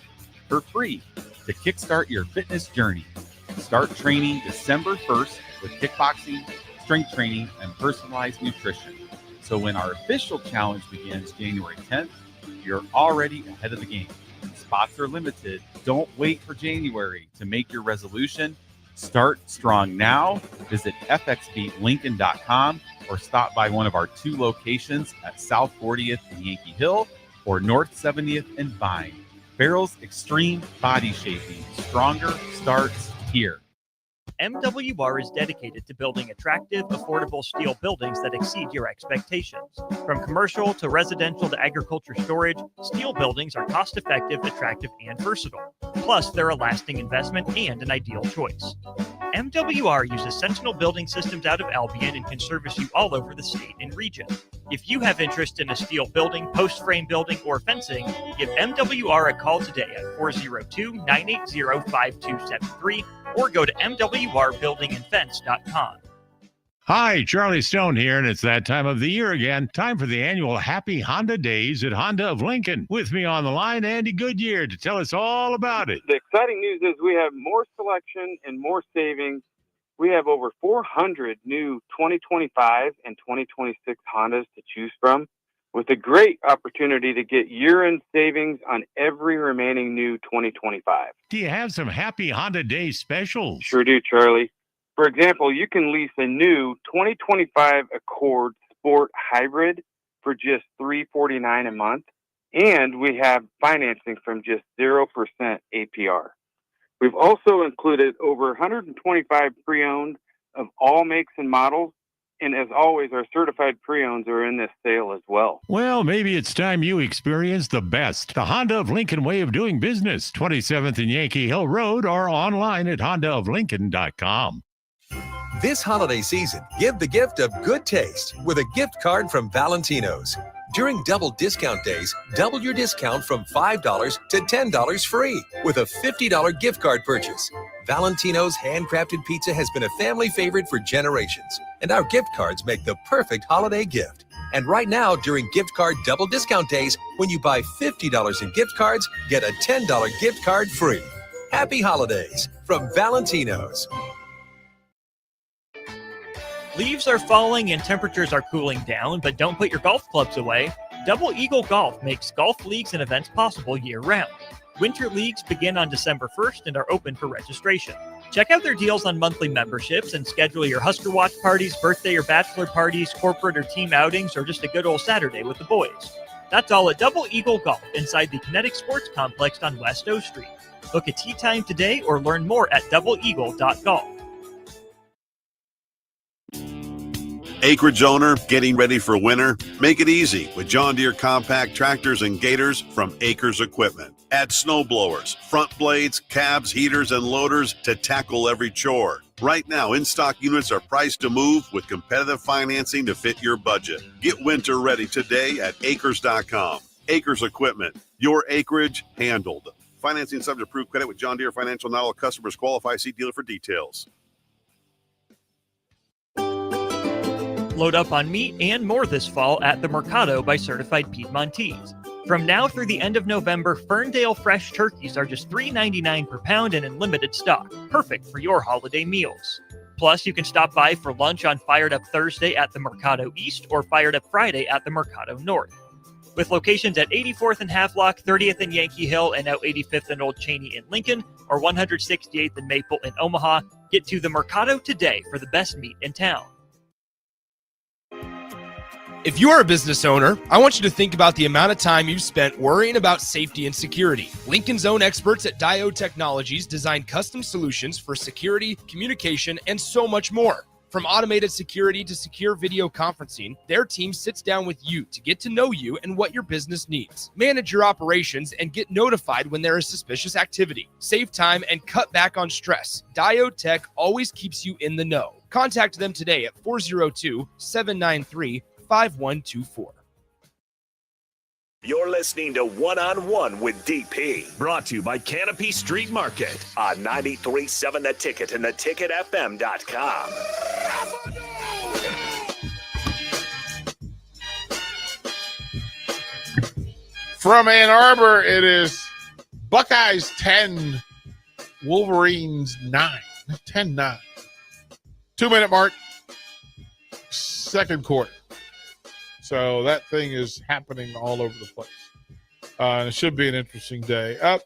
for free to kickstart your fitness journey. Start training December 1st with kickboxing, strength training, and personalized nutrition. So when our official challenge begins January 10th, you're already ahead of the game. Spots are limited. Don't wait for January to make your resolution. Start strong now. Visit fxbeatlincoln.com or stop by one of our 2 locations at South 40th and Yankee Hill or North 70th and Vine. Farrell's Extreme Body Shaping. Stronger starts here. MWR is dedicated to building attractive, affordable steel buildings that exceed your expectations. From commercial to residential to agriculture storage, steel buildings are cost-effective, attractive, and versatile. Plus, they're a lasting investment and an ideal choice. MWR uses Sentinel Building Systems out of Albion and can service you all over the state and region. If you have interest in a steel building, post-frame building, or fencing, give MWR a call today at 402-980-5273 or go to mwrbuildingandfence.com. Hi, Charlie Stone here, and it's that time of the year again. Time for the annual Happy Honda Days at Honda of Lincoln. With me on the line, Andy Goodyear, to tell us all about it. The exciting news is we have more selection and more savings. We have over 400 new 2025 and 2026 Hondas to choose from, with a great opportunity to get year-end savings on every remaining new 2025. Do you have some Happy Honda Day specials? Sure do, Charlie. For example, you can lease a new 2025 Accord Sport Hybrid for just $349 a month, and we have financing from just 0% APR. We've also included over 125 pre-owned of all makes and models, and as always, our certified pre-owns are in this sale as well. Well, maybe it's time you experience the best. The Honda of Lincoln way of doing business, 27th and Yankee Hill Road, or online at hondaoflincoln.com. This holiday season, give the gift of good taste with a gift card from Valentino's. During double discount days, double your discount from $5 to $10 free with a $50 gift card purchase. Valentino's handcrafted pizza has been a family favorite for generations, and our gift cards make the perfect holiday gift. And right now, during gift card double discount days, when you buy $50 in gift cards, get a $10 gift card free. Happy holidays from Valentino's. Leaves are falling and temperatures are cooling down, but don't put your golf clubs away. Double Eagle Golf makes golf leagues and events possible year-round. Winter leagues begin on December 1st and are open for registration. Check out their deals on monthly memberships and schedule your Husker Watch parties, birthday or bachelor parties, corporate or team outings, or just a good old Saturday with the boys. That's all at Double Eagle Golf inside the Kinetic Sports Complex on West O Street. Book a tee time today or learn more at doubleeagle.golf. Acreage owner getting ready for winter? Make it easy with John Deere compact tractors and gators from Acres Equipment. Add snow blowers, front blades, cabs, heaters, and loaders to tackle every chore. Right now, in-stock units are priced to move with competitive financing to fit your budget. Get winter ready today at acres.com. Acres Equipment, your acreage handled. Financing subject to approved credit with John Deere Financial. Not all customers qualify. See dealer for details. Load up on meat and more this fall at the Mercado by Certified Piedmontese. From now through the end of November, Ferndale fresh turkeys are just $3.99 per pound and in limited stock, perfect for your holiday meals. Plus, you can stop by for lunch on Fired Up Thursday at the Mercado East or Fired Up Friday at the Mercado North. With locations at 84th and Havelock, 30th and Yankee Hill, and now 85th and Old Cheney in Lincoln, or 168th and Maple in Omaha, get to the Mercado today for the best meat in town. If you are a business owner, I want you to think about the amount of time you've spent worrying about safety and security. Lincoln's own experts at Diode Technologies design custom solutions for security, communication, and so much more. From automated security to secure video conferencing, their team sits down with you to get to know you and what your business needs. Manage your operations and get notified when there is suspicious activity. Save time and cut back on stress. Diode Tech always keeps you in the know. Contact them today at 402-793-5124. You're listening to One-on-One with DP, brought to you by Canopy Street Market on 93.7 The Ticket and theticketfm.com. From Ann Arbor, it is Buckeyes 10, Wolverines 9. 10-9. 2-minute mark, second quarter. So that thing is happening all over the place. It should be an interesting day. There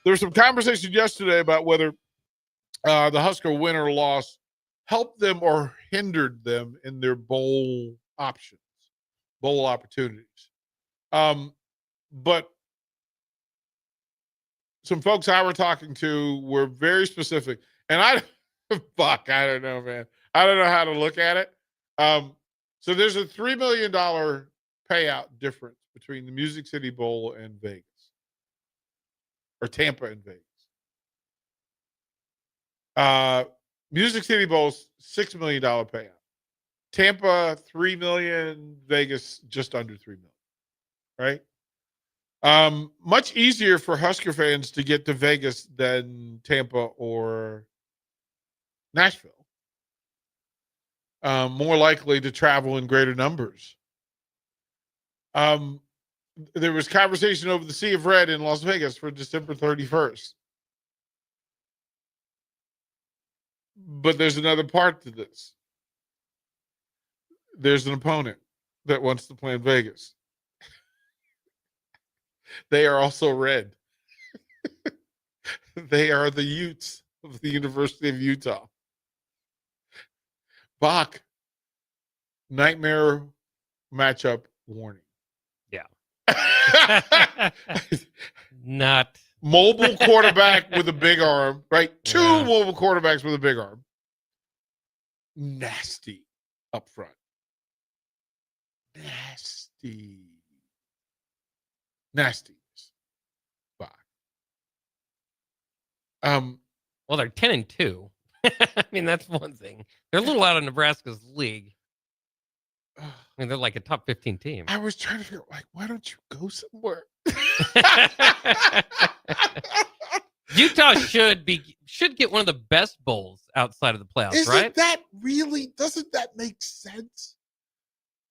was some conversation yesterday about whether the Husker win or loss helped them or hindered them in their bowl options, bowl opportunities. But some folks I were talking to were very specific, and I don't know, man. I don't know how to look at it. So there's a $3 million payout difference between the Music City Bowl and Vegas, or Tampa and Vegas. Music City Bowl's $6 million payout. Tampa, $3 million. Vegas, just under $3 million. Right? Much easier for Husker fans to get to Vegas than Tampa or Nashville. More likely to travel in greater numbers. There was conversation over the Sea of Red in Las Vegas for December 31st. But there's another part to this. There's an opponent that wants to play in Vegas. They are also red. They are the Utes of the University of Utah. Bach, nightmare matchup warning. Yeah. Not mobile quarterback with a big arm, right? Two mobile quarterbacks with a big arm. Nasty up front. Nasty. Bach. Well, they're 10-2. I mean, that's one thing. They're a little out of Nebraska's league. I mean, they're like a top 15 team. I was trying to figure out, why don't you go somewhere? Utah should get one of the best bowls outside of the playoffs, right? Doesn't that make sense?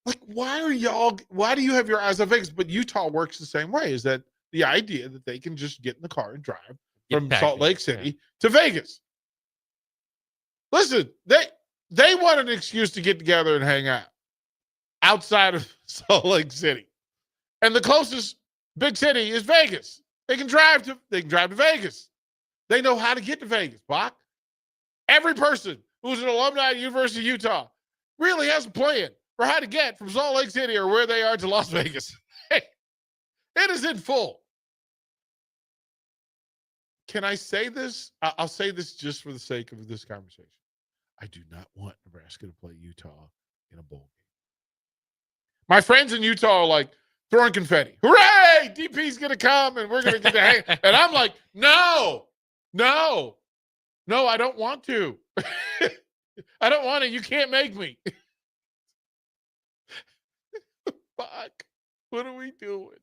Like, why do you have your eyes on Vegas? But Utah works the same way. Is that the idea that they can just get in the car and drive from Salt Lake City to Vegas? Listen, they want an excuse to get together and hang out outside of Salt Lake City. And the closest big city is Vegas. They can drive to Vegas. They know how to get to Vegas, Bach. Every person who's an alumni of the University of Utah really has a plan for how to get from Salt Lake City or where they are to Las Vegas. It is in full. Can I say this? I'll say this just for the sake of this conversation. I do not want Nebraska to play Utah in a bowl game. My friends in Utah are like throwing confetti. Hooray! DP's going to come and we're going to get to hang. And I'm like, no, I don't want to. I don't want to. You can't make me. Fuck. What are we doing?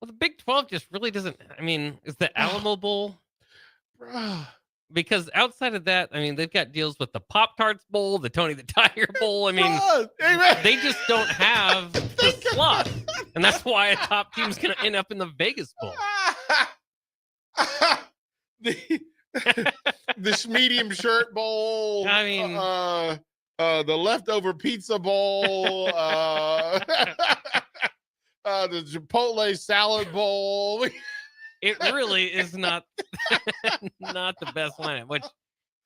Well, the Big 12 just really doesn't. I mean, is the Alamo Bowl? Because outside of that, I mean, they've got deals with the Pop-Tarts Bowl, the Tony the Tiger Bowl. I mean, they just don't have the slot. And that's why a top team's going to end up in the Vegas Bowl. This medium shirt bowl. I mean, the leftover pizza bowl. The Chipotle salad bowl. It really is not the best lineup. Which, I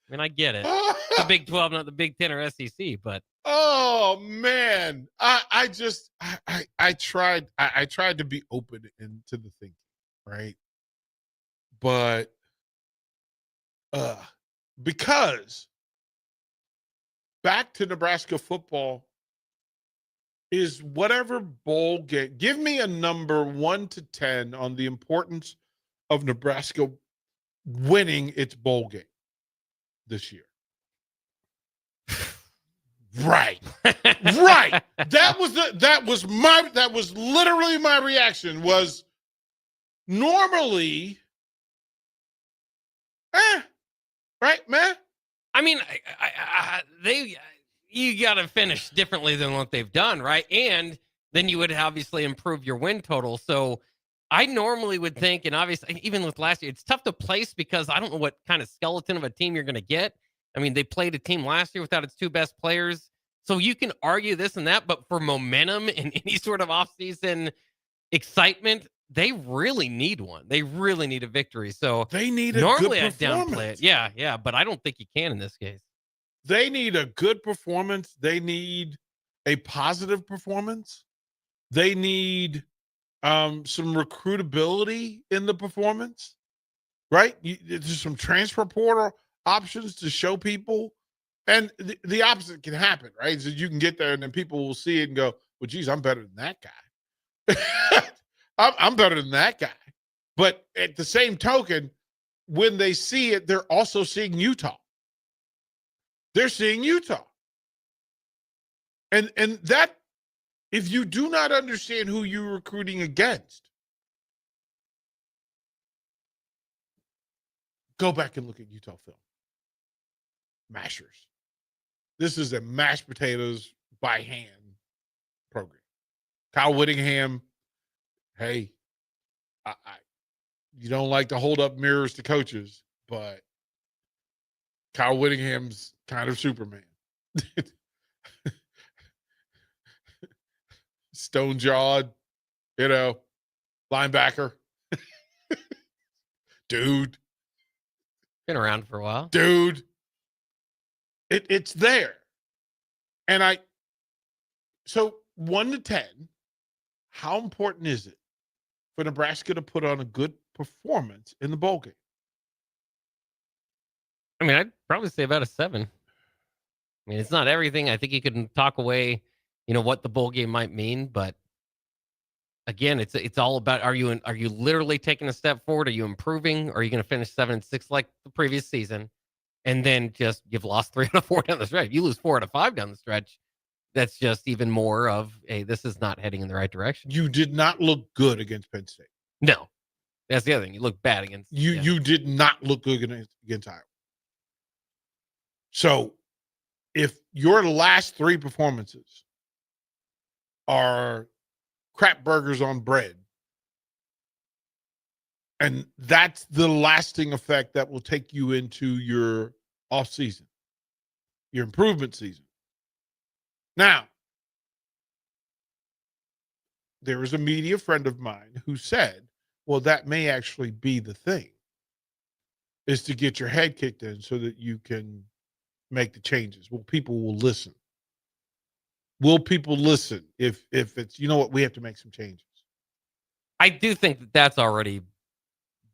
mean, I get it. The Big 12, not the Big 10 or SEC, but oh man, I tried to be open into the thinking, right? But because back to Nebraska football is whatever bowl game. Give me a number 1 to 10 on the importance of Nebraska winning its bowl game this year. Right. That was literally my reaction. Was normally, right, man. I mean, you got to finish differently than what they've done, right? And then you would obviously improve your win total. So I normally would think, and obviously even with last year, it's tough to place because I don't know what kind of skeleton of a team you're going to get. I mean, they played a team last year without its two best players. So you can argue this and that, but for momentum and any sort of offseason excitement, they really need one. They really need a victory. So they need a normally good I'd downplay it. Yeah, but I don't think you can in this case. They need a good performance. They need a positive performance. They need some recruitability in the performance, right? There's some transfer portal options to show people. And the opposite can happen, right? So you can get there and then people will see it and go, well, geez, I'm better than that guy. I'm better than that guy. But at the same token, when they see it, they're also seeing Utah. They're seeing Utah. And that, if you do not understand who you're recruiting against, go back and look at Utah film. Mashers. This is a mashed potatoes by hand program. Kyle Whittingham, hey, you don't like to hold up mirrors to coaches, but Kyle Whittingham's kind of Superman. Stone-jawed, linebacker. Dude. Been around for a while. Dude. It's there. And so 1 to 10, how important is it for Nebraska to put on a good performance in the bowl game? I mean, I'd probably say about a 7. I mean, it's not everything. I think you can talk away, what the bowl game might mean, but again, it's all about, are you literally taking a step forward? Are you improving? Or are you going to finish 7-6 like the previous season? And then you've lost 3 out of 4 down the stretch. You lose 4 out of 5 down the stretch. That's just even more of, hey, this is not heading in the right direction. You did not look good against Penn State. No. That's the other thing. You look bad against. You did not look good against Iowa. So if your last 3 performances are crap burgers on bread, and that's the lasting effect that will take you into your off season, your improvement season. Now, there was a media friend of mine who said, well, that may actually be the thing, is to get your head kicked in so that you can make the changes. Well, people will listen. Will people listen if it's, what, we have to make some changes? I do think that's already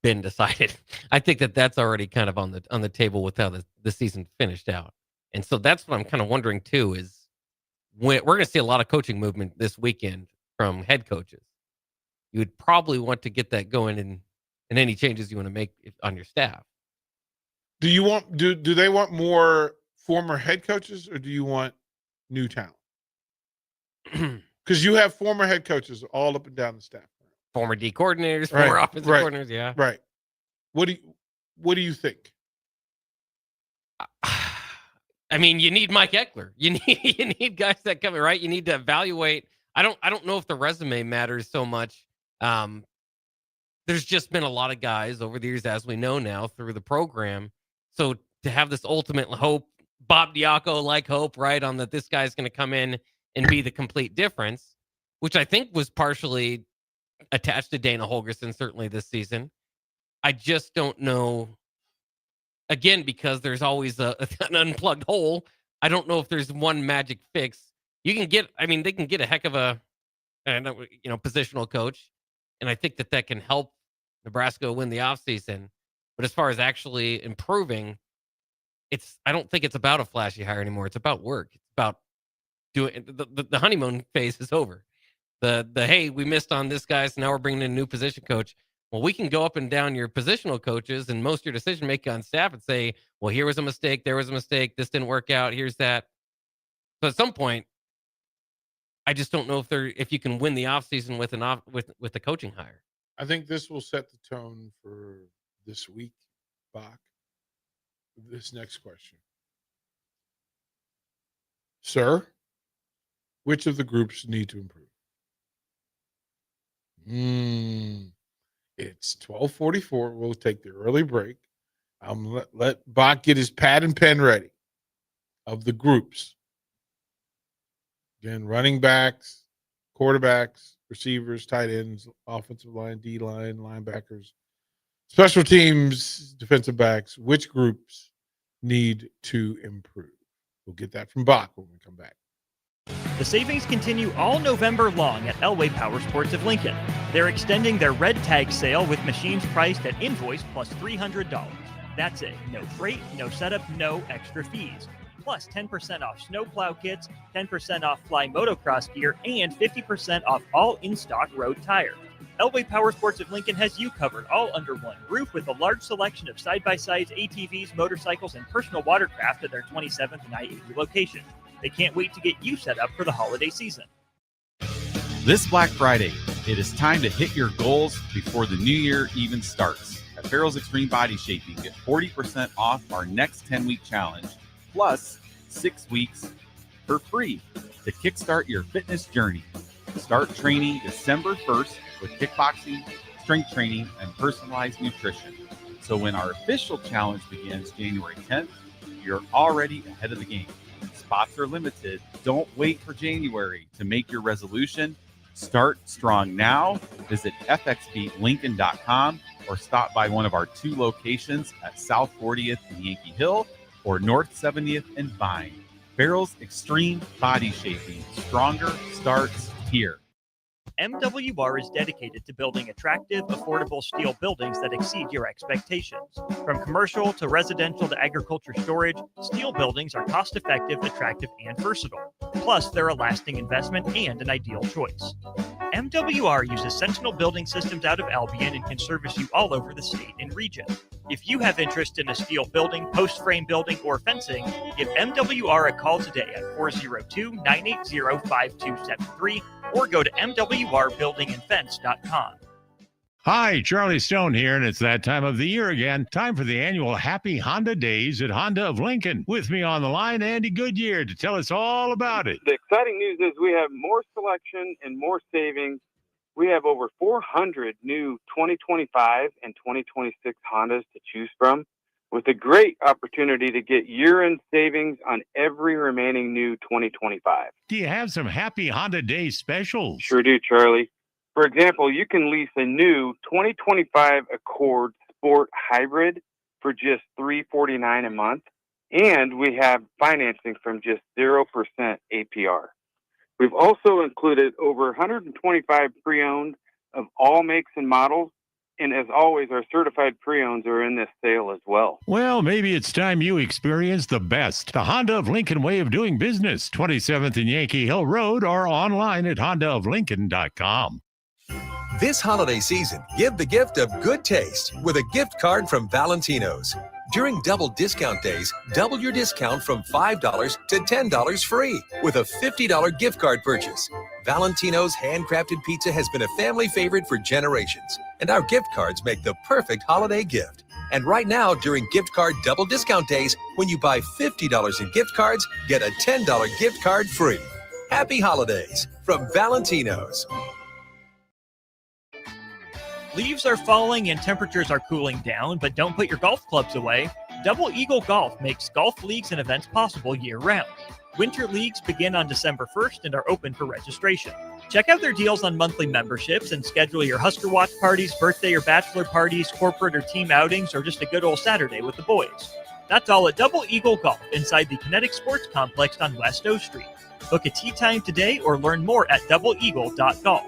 been decided. I think that's already kind of on the table with how the season finished out. And so that's what I'm kind of wondering too, is when we're going to see a lot of coaching movement this weekend from head coaches. You would probably want to get that going in any changes you want to make on your staff. Do they want more former head coaches, or do you want new talent? Because you have former head coaches all up and down the staff. Former D coordinators, former offensive coordinators, yeah. Right. What do you think? I mean, you need Mike Eckler. You need guys that come in, right? You need to evaluate. I don't know if the resume matters so much. There's just been a lot of guys over the years, as we know now, through the program. So to have this ultimate hope, Bob Diaco-like hope, right, on that this guy's going to come in and be the complete difference, which I think was partially attached to Dana Holgorsen, certainly this season. I just don't know. Again, because there's always an unplugged hole. I don't know if there's one magic fix. They can get a heck of a, positional coach. And I think that can help Nebraska win the offseason. But as far as actually improving, I don't think it's about a flashy hire anymore. It's about work. It's about doing the honeymoon phase is over. The hey, we missed on this guy, so now we're bringing in a new position coach. Well, we can go up and down your positional coaches and most of your decision making on staff and say, well, here was a mistake, there was a mistake, this didn't work out, here's that. So at some point, I just don't know if you can win the offseason with a coaching hire. I think this will set the tone for this week, Bach. This next question. Sir, which of the groups need to improve? It's 12:44. We'll take the early break. I'm let Bach get his pad and pen ready of the groups. Again, running backs, quarterbacks, receivers, tight ends, offensive line, D-line, linebackers, special teams, defensive backs. Which groups need to improve? We'll get that from Bach when we come back. The savings continue all November long at Elway Power Sports of Lincoln. They're extending their red tag sale with machines priced at invoice plus $300. That's it. No freight, no setup, no extra fees. Plus 10% off snowplow kits, 10% off fly motocross gear, and 50% off all in-stock road tire. Elway Power Sports of Lincoln has you covered all under one roof with a large selection of side-by-sides, ATVs, motorcycles, and personal watercraft at their 27th and I-80 location. They can't wait to get you set up for the holiday season. This Black Friday, it is time to hit your goals before the new year even starts. At Farrell's Extreme Body Shaping, get 40% off our next 10-week challenge, plus 6 weeks for free to kickstart your fitness journey. Start training December 1st with kickboxing, strength training, and personalized nutrition. So when our official challenge begins January 10th, you're already ahead of the game. Spots are limited. Don't wait for January to make your resolution. Start strong now. Visit fxbeatlincoln.com or stop by one of our 2 locations at South 40th and Yankee Hill or North 70th and Vine. Farrell's Extreme Body Shaping. Stronger starts here. MWR is dedicated to building attractive, affordable steel buildings that exceed your expectations. From commercial to residential to agriculture storage, steel buildings are cost-effective, attractive, and versatile. Plus, they're a lasting investment and an ideal choice. MWR uses Sentinel Building Systems out of Albion and can service you all over the state and region. If you have interest in a steel building, post-frame building, or fencing, give MWR a call today at 402-980-5273 or go to mwrbuildingandfence.com. Hi, Charlie Stone here, and it's that time of the year again. Time for the annual Happy Honda Days at Honda of Lincoln. With me on the line, Andy Goodyear, to tell us all about it. The exciting news is we have more selection and more savings. We have over 400 new 2025 and 2026 Hondas to choose from, with a great opportunity to get year-end savings on every remaining new 2025. Do you have some Happy Honda Day specials? Sure do, Charlie. For example, you can lease a new 2025 Accord Sport Hybrid for just $349 a month, and we have financing from just 0% APR. We've also included over 125 pre-owned of all makes and models, and as always, our certified pre-owns are in this sale as well. Well, maybe it's time you experience the best. The Honda of Lincoln way of doing business, 27th and Yankee Hill Road, or online at hondaoflincoln.com. This holiday season, give the gift of good taste with a gift card from Valentino's. During double discount days, double your discount from $5 to $10 free with a $50 gift card purchase. Valentino's handcrafted pizza has been a family favorite for generations, and our gift cards make the perfect holiday gift. And right now, during gift card double discount days, when you buy $50 in gift cards, get a $10 gift card free. Happy holidays from Valentino's. Leaves are falling and temperatures are cooling down, but don't put your golf clubs away. Double Eagle Golf makes golf leagues and events possible year-round. Winter leagues begin on December 1st and are open for registration. Check out their deals on monthly memberships and schedule your Husker Watch parties, birthday or bachelor parties, corporate or team outings, or just a good old Saturday with the boys. That's all at Double Eagle Golf inside the Kinetic Sports Complex on West O Street. Book a tee time today or learn more at doubleeagle.golf.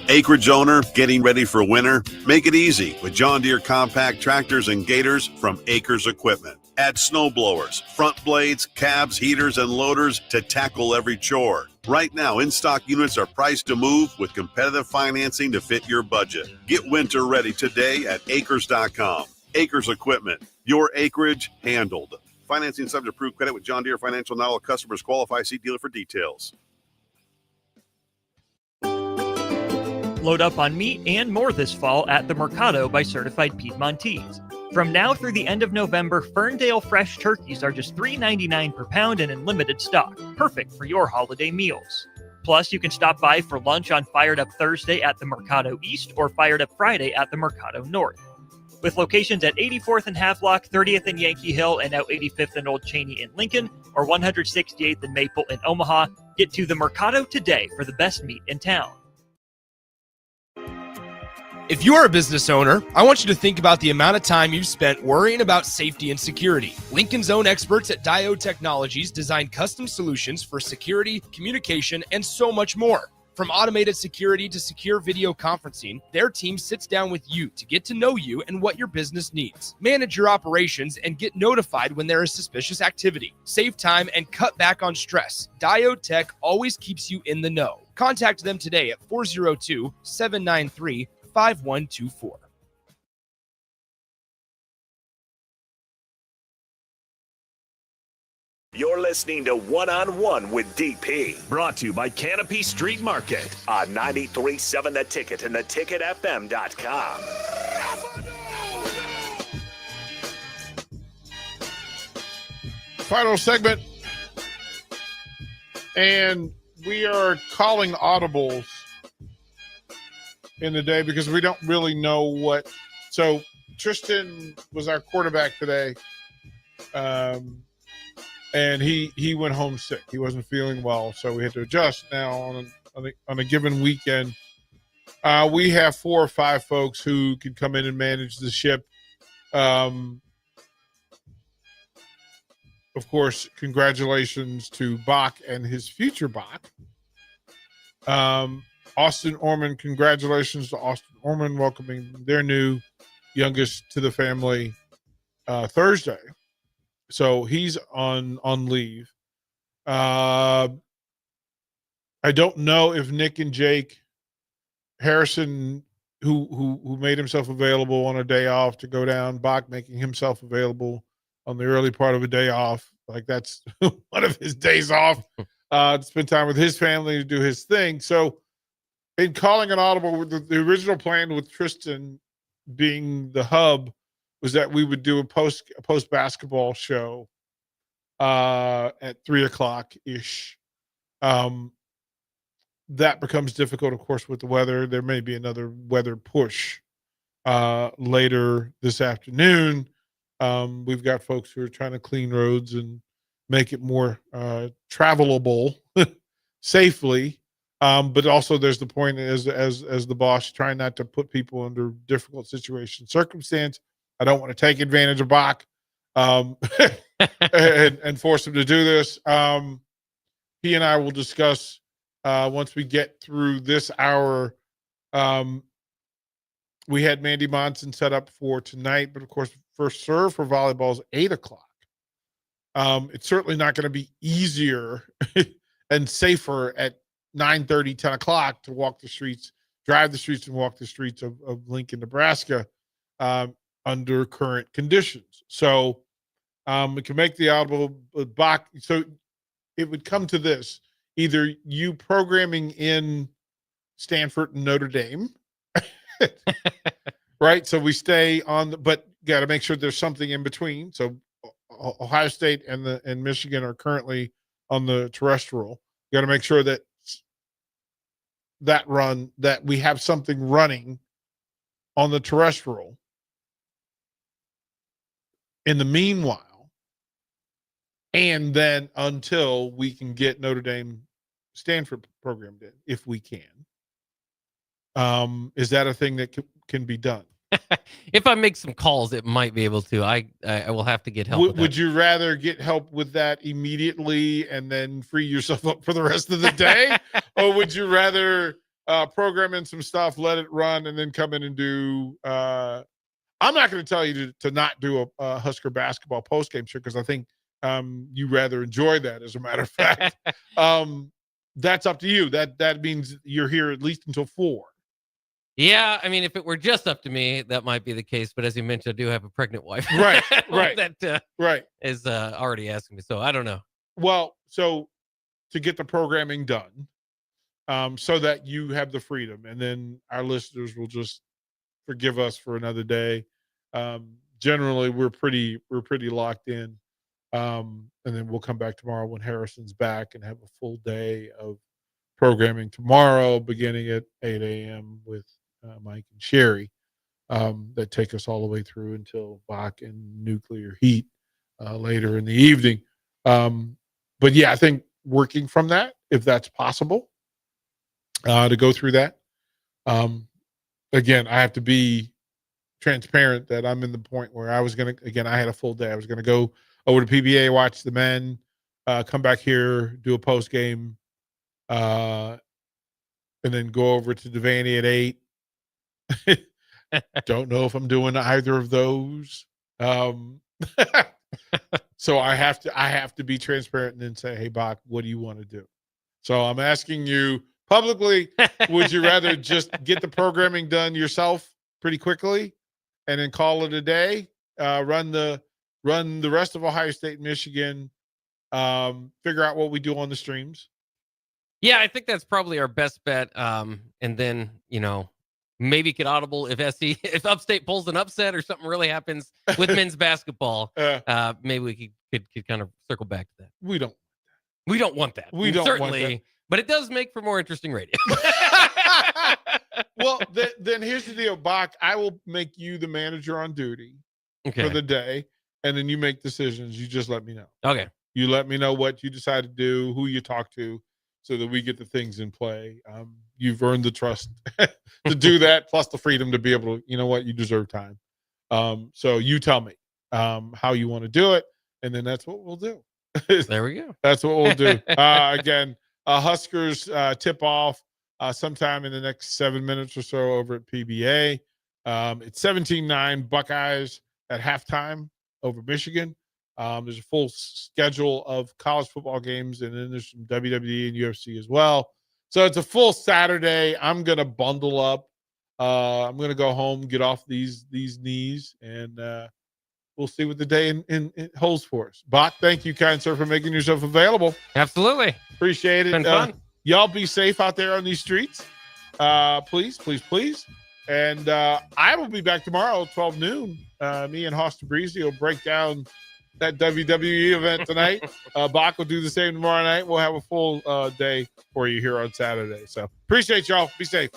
Acreage owner getting ready for winter? Make it easy with John Deere compact tractors and gators from Acres Equipment. Add snow blowers, front blades, cabs, heaters, and loaders to tackle every chore. Right now, in-stock units are priced to move with competitive financing to fit your budget. Get winter ready today at acres.com. Acres Equipment, your acreage handled. Financing subject to approved credit with John Deere Financial. Not all customers qualify. See dealer for details. Load up on meat and more this fall at the Mercado by Certified Piedmontese. From now through the end of November, Ferndale fresh turkeys are just $3.99 per pound and in limited stock, perfect for your holiday meals. Plus, you can stop by for lunch on Fired Up Thursday at the Mercado East or Fired Up Friday at the Mercado North. With locations at 84th and Havelock, 30th and Yankee Hill, and now 85th and Old Cheney in Lincoln, or 168th and Maple in Omaha, get to the Mercado today for the best meat in town. If you are a business owner, I want you to think about the amount of time you've spent worrying about safety and security. Lincoln's own experts at Diode Technologies design custom solutions for security, communication, and so much more. From automated security to secure video conferencing, their team sits down with you to get to know you and what your business needs. Manage your operations and get notified when there is suspicious activity. Save time and cut back on stress. Diode Tech always keeps you in the know. Contact them today at 402-793-5124. You're listening to One on One with DP, brought to you by Canopy Street Market on 93.7 The Ticket and theticketfm.com. Final segment. And we are calling audibles in the day because we don't really know what. So Tristan was our quarterback today. And he went home sick. He wasn't feeling well, so we had to adjust. Now on a given weekend, we have 4 or 5 folks who can come in and manage the ship. Of course, congratulations to Bach and his future Bach. Austin Orman, congratulations to Austin Orman, welcoming their new youngest to the family Thursday. So he's on leave. I don't know if Nick and Jake Harrison, who made himself available on a day off to go down, Bach making himself available on the early part of a day off. Like that's one of his days off to spend time with his family, to do his thing. So in calling an audible, the original plan with Tristan being the hub was that we would do a post basketball show at 3:00 ish. That becomes difficult, of course, with the weather. There may be another weather push later this afternoon. We've got folks who are trying to clean roads and make it more travelable safely. But also there's the point as the boss, trying not to put people under difficult situations, circumstance. I don't want to take advantage of Bach and force him to do this. He and I will discuss once we get through this hour. We had Mandy Monson set up for tonight, but of course, first serve for volleyball is 8:00. It's certainly not going to be easier and safer at 9:30, 10 o'clock to walk the streets, drive the streets, and walk the streets of Lincoln, Nebraska. Under current conditions. So we can make the audible Bach. So it would come to this: either you programming in Stanford and Notre Dame, right? So we stay on but got to make sure there's something in between. So Ohio State and Michigan are currently on the terrestrial. You got to make sure that we have something running on the terrestrial. In the meanwhile, and then until we can get Notre Dame Stanford programmed in, if we can. Is that a thing that can be done? If I make some calls, it might be able to. I will have to get help. Would you rather get help with that immediately and then free yourself up for the rest of the day? Or would you rather program in some stuff, let it run, and then come in and do I'm not going to tell you to not do a Husker basketball postgame show because I think you rather enjoy that, as a matter of fact. That's up to you. That means you're here at least until 4. Yeah, I mean, if it were just up to me, that might be the case. But as you mentioned, I do have a pregnant wife. Right. that right. is already asking me. So I don't know. Well, so to get the programming done, so that you have the freedom, and then our listeners will just forgive us for another day. Generally, we're pretty locked in, and then we'll come back tomorrow when Harrison's back and have a full day of programming tomorrow, beginning at 8 a.m. with Mike and Sherry, that take us all the way through until Bach and Nuclear Heat later in the evening. But yeah, I think working from that, if that's possible, to go through that. again, I have to be transparent that I'm in the point where I was going to, again, I had a full day. I was going to go over to PBA, watch the men, come back here, do a post game, and then go over to Devaney at 8. Don't know if I'm doing either of those. So I have to be transparent and then say, hey, Bach, what do you want to do? So I'm asking you publicly, would you rather just get the programming done yourself pretty quickly and then call it a day, run the rest of Ohio State and Michigan, figure out what we do on the streams? Yeah, I think that's probably our best bet. And then, maybe get audible if Upstate pulls an upset or something really happens with men's basketball. Maybe we could kind of circle back to that. We don't want that. We don't certainly want that. But it does make for more interesting radio. Well, then here's the deal, Bach. I will make you the manager on duty for the day, and then you make decisions. You just let me know. Okay. You let me know what you decide to do, who you talk to, so that we get the things in play. You've earned the trust to do that, plus the freedom to be able to, you know what, you deserve time. So you tell me how you want to do it, and then that's what we'll do. There we go. That's what we'll do. Again, Huskers tip off sometime in the next 7 minutes or so over at PBA. It's 17-9 Buckeyes at halftime over Michigan. There's a full schedule of college football games, and then there's some WWE and UFC as well. So it's a full Saturday. I'm going to bundle up. I'm going to go home, get off these knees, and we'll see what the day in holds for us. Bach, thank you, kind sir, for making yourself available. Absolutely. Appreciate it. Been fun. Y'all be safe out there on these streets. Please, please, please. And I will be back tomorrow at 12 noon. Me and Hoster Breezy will break down that WWE event tonight. Bach will do the same tomorrow night. We'll have a full day for you here on Saturday. So appreciate y'all. Be safe.